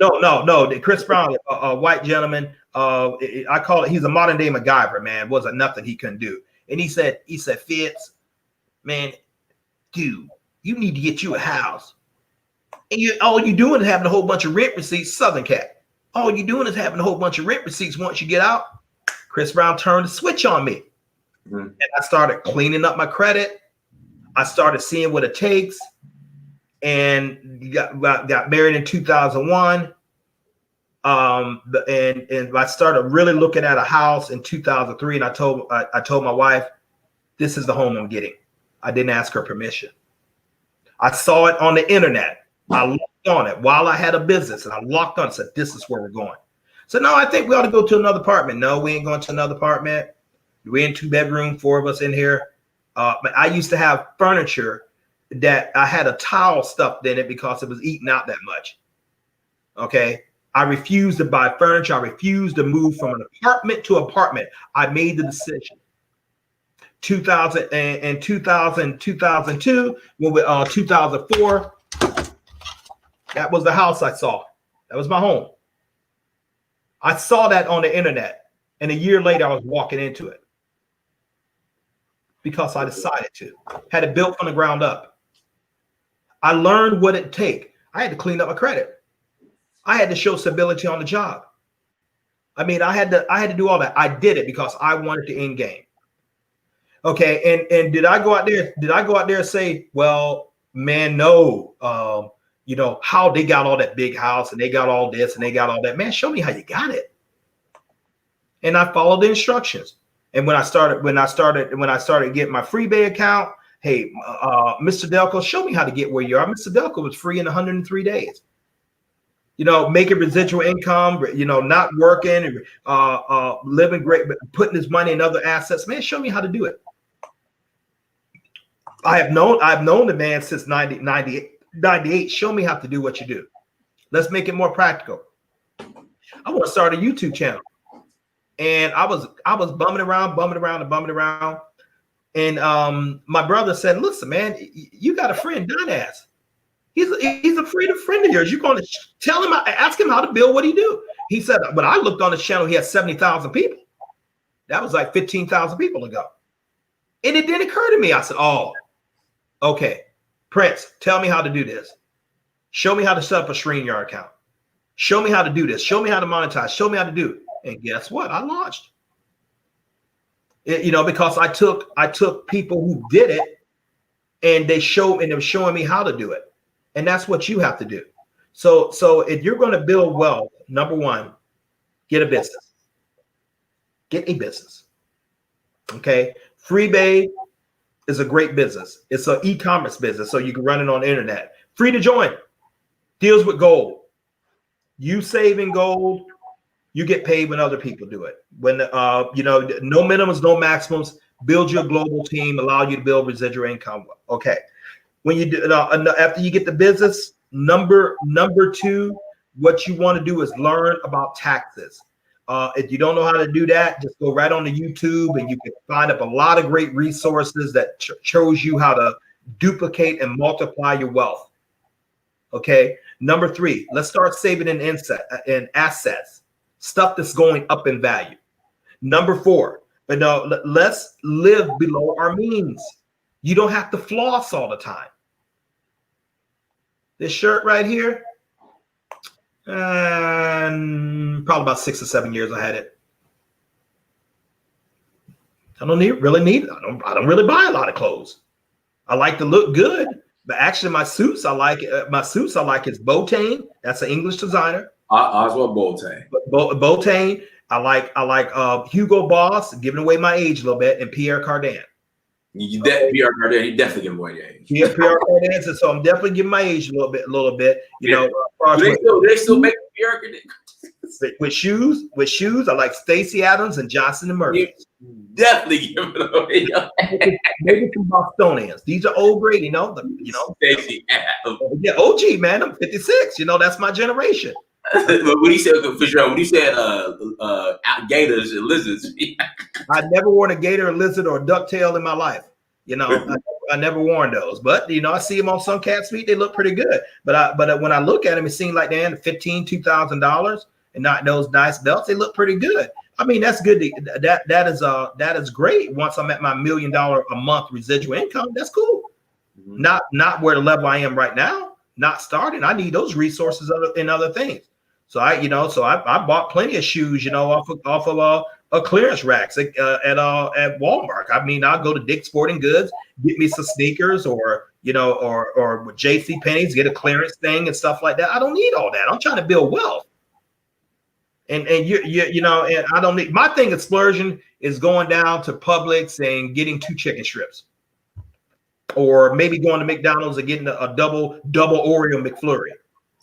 No. Chris Brown, a white gentleman. I call it. He's a modern day MacGyver, man. Wasn't nothing he couldn't do. And he said, Fitz, man, dude, you need to get you a house. And all you doing is having a whole bunch of rent receipts, Southern Cat. All you doing is having a whole bunch of rent receipts once you get out. Chris Brown turned the switch on me. And I started cleaning up my credit. I started seeing what it takes. And got married in 2001. And I started really looking at a house in 2003. And I told my wife, this is the home I'm getting. I didn't ask her permission. I saw it on the internet. I locked on it while I had a business, and I locked on it and said, this is where we're going. So no, I think we ought to go to another apartment. No, we ain't going to another apartment. We're in 2-bedroom, 4 of us in here. But I used to have furniture that I had a towel stuffed in it because it was eating out that much. Okay. I refused to buy furniture. I refused to move from an apartment to apartment. I made the decision. 2000 and 2002, 2004. That was the house I saw. That was my home. I saw that on the internet, and a year later, I was walking into it because I decided to. Had it built from the ground up. I learned what it take. I had to clean up my credit. I had to show stability on the job. I mean, I had to do all that. I did it because I wanted to end game. Okay, and did I go out there? Did I go out there and say, well, man, no, how they got all that big house and they got all this and they got all that? Man, show me how you got it. And I followed the instructions. And when I started getting my FreeBay account, hey, Mr. Delco, show me how to get where you are. Mr. Delco was free in 103 days. Making residual income, not working, living great, but putting his money in other assets. Man, show me how to do it. I've known the man since 98. Show me how to do what you do. Let's make it more practical. I want to start a YouTube channel. And I was bumming around. And my brother said, listen, man, you got a friend, Don Ass. He's a friend of yours. You're going to tell him, ask him how to build what he do. He said, but I looked on his channel, he had 70,000 people. That was like 15,000 people ago. And it didn't occur to me. I said, oh, okay, Prince, tell me how to do this. Show me how to set up a StreamYard account. Show me how to do this. Show me how to monetize. Show me how to do it. And guess what? I launched. Because I took people who did it and they were showing me how to do it. And that's what you have to do. So if you're going to build wealth, number one, get a business. Get a business. Okay. FreeBay is a great business. It's an e-commerce business, so you can run it on the internet. Free to join. Deals with gold. You saving gold, You get paid when other people do it. When you know, no minimums, no maximums. Build your global team, allow you to build residual income. Okay. When you do after you get the business, number two, what you want to do is learn about taxes. If you don't know how to do that, just go right on to YouTube and you can find up a lot of great resources that shows you how to duplicate and multiply your wealth. Okay. Number three, let's start saving in assets, stuff that's going up in value. Number four, but no, let's live below our means. You don't have to floss all the time. This shirt right here, and probably about 6 or 7 years I had it. I don't really need it. I don't really buy a lot of clothes. I like to look good, but actually my suits I like. Is Botain. That's an English designer. Oswald Botain. Botain. I like Hugo Boss, giving away my age a little bit, and Pierre Cardin. Pierre Cardin, you definitely give away your age. Yeah, Pierre Cardin, so I'm definitely giving my age a little bit. You know, they still make Pierre Cardin with shoes. I like Stacey Adams and Johnson and Murphy. Definitely give it away. Maybe some Bostonians. These are old grade, Stacey Adams. Yeah, OG man. I'm 56. That's my generation. But when he said Fitzgerald, when he said gators and lizards, I never worn a gator, a lizard, or a ducktail in my life. I never worn those. But I see them on some cats' feet. They look pretty good. But when I look at them, it seems like they're $2,000, and not those nice belts. They look pretty good. I mean, that's good. That is great. Once I'm at my $1 million a month residual income, that's cool. Mm-hmm. Not where the level I am right now. Not starting. I need those resources in other things. So I bought plenty of shoes, off of a clearance racks at Walmart. I mean, I'll go to Dick's Sporting Goods, get me some sneakers, or with J.C. Penney's, get a clearance thing and stuff like that. I don't need all that. I'm trying to build wealth. And and I don't need, my thing at splurging is going down to Publix and getting 2 chicken strips, or maybe going to McDonald's and getting a double Oreo McFlurry.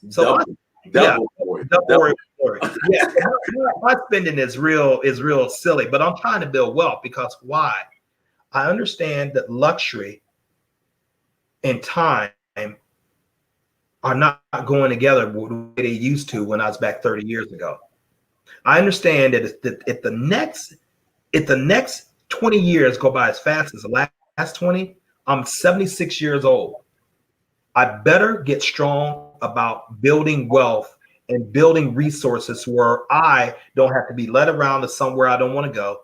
So double Oreo McFlurry. Yeah, my spending is real silly, but I'm trying to build wealth because why? I understand that luxury and time are not going together the way they used to when I was back 30 years ago. I understand that if the next 20 years go by as fast as the last 20, I'm 76 years old. I better get strong about building wealth and building resources where I don't have to be led around to somewhere I don't want to go.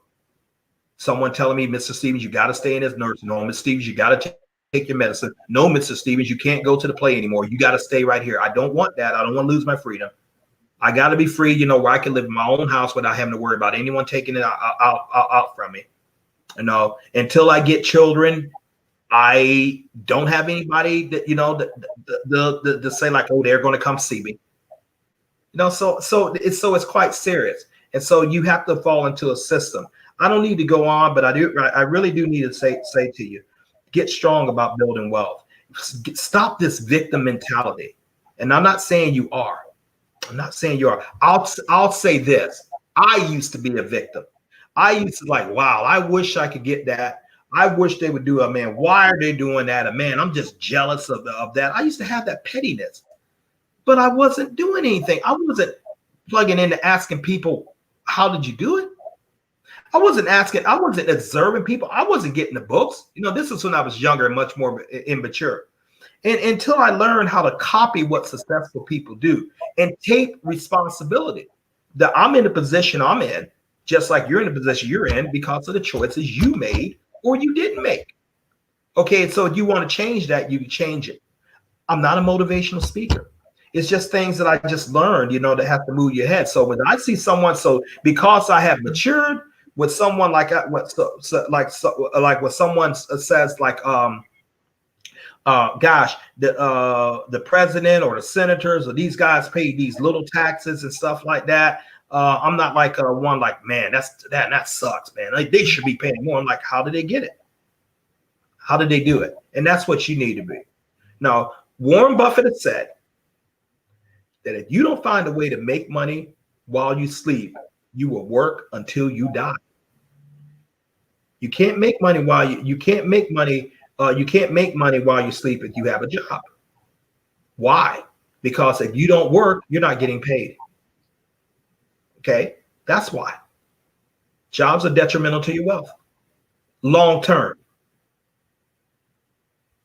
Someone telling me, Mr. Stevens, you got to stay in this nursing home. Mr. Stevens, you got to take your medicine. No, Mr. Stevens, you can't go to the play anymore. You got to stay right here. I don't want that. I don't want to lose my freedom. I got to be free, where I can live in my own house without having to worry about anyone taking it out from me. Until I get children, I don't have anybody that, to say like, oh, they're going to come see me. So it's quite serious. And so you have to fall into a system. I don't need to go on, but I really do need to say to you, get strong about building wealth. Stop this victim mentality. And I'm not saying you are. I'll say this. I used to be a victim. I used to wow, I wish I could get that. I wish they would do it, man. Why are they doing that? Man, I'm just jealous of that. I used to have that pettiness, but I wasn't doing anything. I wasn't plugging into asking people, how did you do it? I wasn't observing people. I wasn't getting the books. This is when I was younger and much more immature. And until I learned how to copy what successful people do and take responsibility, that I'm in the position I'm in, just like you're in the position you're in because of the choices you made or you didn't make. Okay, so if you want to change that, you can change it. I'm not a motivational speaker. It's just things that I just learned, that have to move your head. So when I see someone, because I have matured with someone like what someone says, gosh, the president or the senators or these guys pay these little taxes and stuff like that. I'm not like one like, man, that sucks, man. Like, they should be paying more. I'm like, how did they get it? How did they do it? And that's what you need to be. Now, Warren Buffett has said that if you don't find a way to make money while you sleep, you will work until you die. You can't make money while you can't make money. You can't make money while you sleep if you have a job. Why? Because if you don't work, you're not getting paid. Okay, that's why. Jobs are detrimental to your wealth. Long term,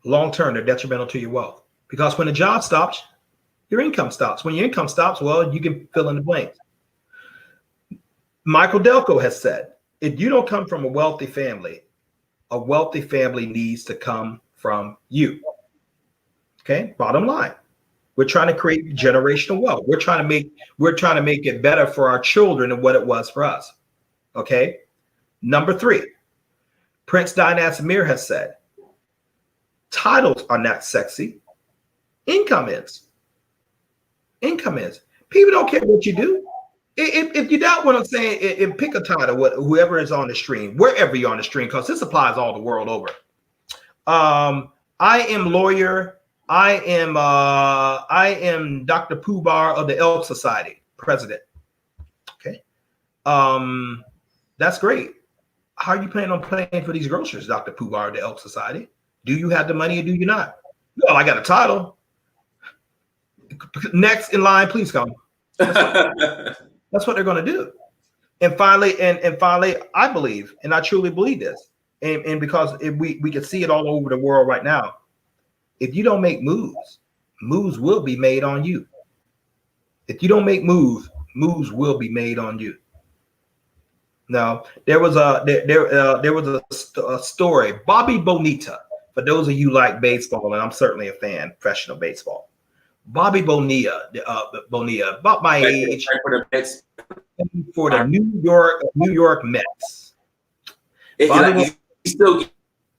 they're detrimental to your wealth because when the job stops, your income stops. When your income stops, well, you can fill in the blanks. Michael Delco has said, if you don't come from a wealthy family needs to come from you. Okay, bottom line. We're trying to create generational wealth. We're trying to make it better for our children than what it was for us. Okay. Number 3, Prince Dinas Amir has said, titles are not sexy. Income is. Income is. People don't care what you do. If you doubt what I'm saying, and pick a title, whoever is on the stream, wherever you're on the stream, because this applies all the world over. I am lawyer. I am Dr. Pooh-Bah of the Elk Society, president. Okay. That's great. How are you planning on paying for these groceries, Dr. Pooh-Bah of the Elk Society? Do you have the money or do you not? Well, I got a title. Next in line, please come. That's what they're going to do. And finally, I believe, and I truly believe this, and because we can see it all over the world right now, if you don't make moves will be made on you. If you don't make moves will be made on you. Now, there was a story, Bobby Bonilla. For those of you like baseball, and I'm certainly a fan, professional baseball. Bobby Bonilla, about my age, for the New York Mets. He still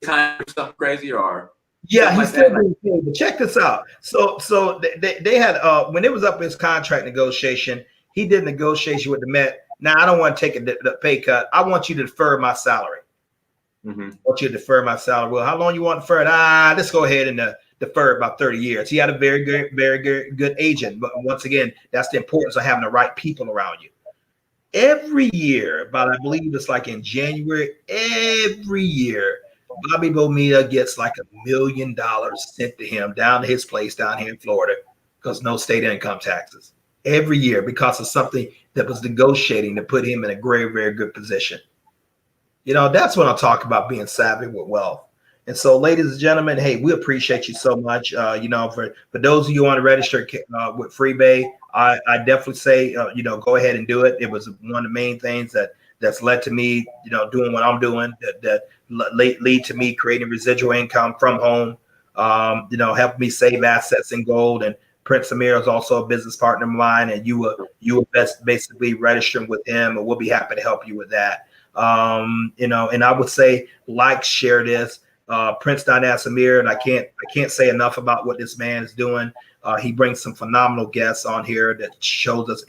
kind of stuff crazy, or yeah, he's still being paid. But check this out. So they had when it was up his contract negotiation, he did negotiation with the Met. Now I don't want to take the pay cut. I want you to defer my salary. Mm-hmm. I want you to defer my salary. Well, how long you want to defer it? Let's go ahead and defer about 30 years. He had a very good agent. But once again, that's the importance of having the right people around you. Every year, but I believe it's like in January, every year, Bobby Bonilla gets like $1 million sent to him down to his place down here in Florida because no state income taxes. Every year because of something that was negotiating to put him in a very good position. You know, that's what I'm talking about, being savvy with wealth. And so, ladies and gentlemen, hey, we appreciate you so much. For those of you who want to register with FreeBay, I definitely say, go ahead and do it. It was one of the main things that's led to me, doing what I'm doing, that lead to me creating residual income from home, help me save assets in gold. And Prince Amir is also a business partner of mine, and you will basically registering with him, and we'll be happy to help you with that. And I would say, share this. Prince Dinas Amir, and I can't say enough about what this man is doing. He brings some phenomenal guests on here that shows us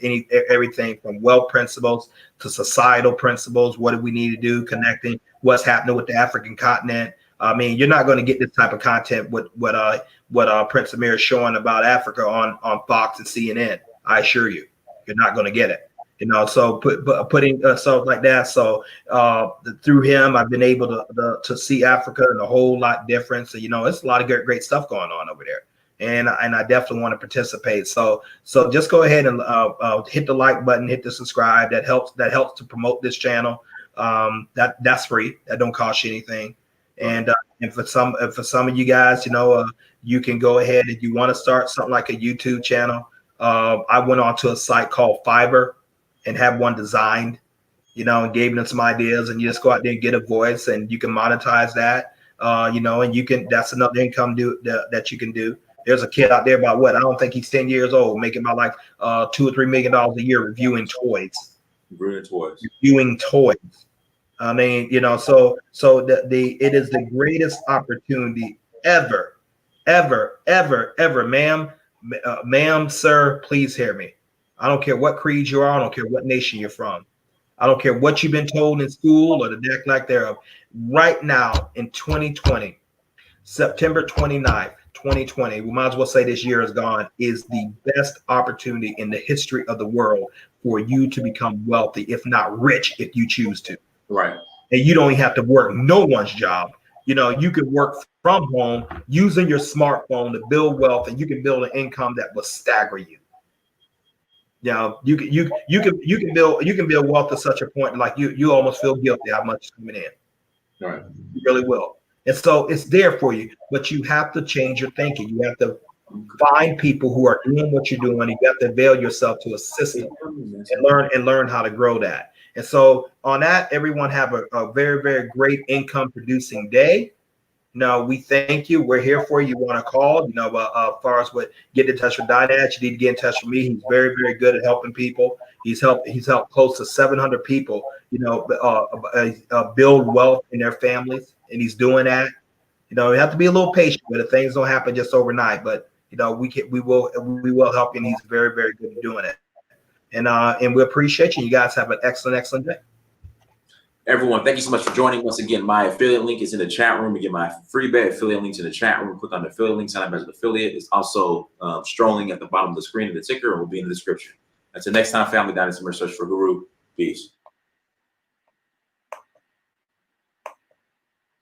everything from wealth principles to societal principles. What do we need to do? Connecting what's happening with the African continent. I mean, you're not going to get this type of content with what Prince Amir is showing about Africa on Fox and CNN. I assure you, you're not going to get it. So putting stuff like that. So through him, I've been able to see Africa in a whole lot different. So it's a lot of great stuff going on over there, and I definitely want to participate. So just go ahead and hit the like button, hit the subscribe. That helps to promote this channel. That's free. That don't cost you anything. And for some of you guys, you can go ahead if you want to start something like a YouTube channel. I went onto a site called Fiverr and have one designed, and gave them some ideas, and you just go out there and get a voice, and you can monetize that, and you can, that's another income that you can do. There's a kid out there about I don't think he's 10 years old, making about like $2 or $3 million a year reviewing toys. Reviewing toys. I mean, so it is the greatest opportunity ever, ma'am, sir, please hear me. I don't care what creed you are. I don't care what nation you're from. I don't care what you've been told in school or the lack thereof. Right now in 2020, September 29th, 2020, we might as well say this year is gone, is the best opportunity in the history of the world for you to become wealthy, if not rich, if you choose to. Right. And you don't even have to work no one's job. You know, you can work from home using your smartphone to build wealth, and you can build an income that will stagger you. You know, you can build wealth to such a point like you almost feel guilty how much is coming in. Right. You really will. And so it's there for you, but you have to change your thinking. You have to find people who are doing what you're doing. You have to avail yourself to a system and learn how to grow that. And so on that, everyone have a very, very great income producing day. No, we thank you. We're here for you. You want to call, you know, as far as what get in touch with Dynash, you need to get in touch with me. He's very, very good at helping people. He's helped close to 700 people, you know, build wealth in their families. And he's doing that. You know, you have to be a little patient with it. Things don't happen just overnight, but you know, we will help you. And he's very, very good at doing it. And we appreciate you. You guys have an excellent day. Everyone, thank you so much for joining. Once again, my affiliate link is in the chat room. You get my free bet affiliate links in the chat room. Click on the affiliate link, sign up as an affiliate. It's also strolling at the bottom of the screen in the ticker, and will be in the description. Until next time, family, Dynasty Search for Guru. Peace.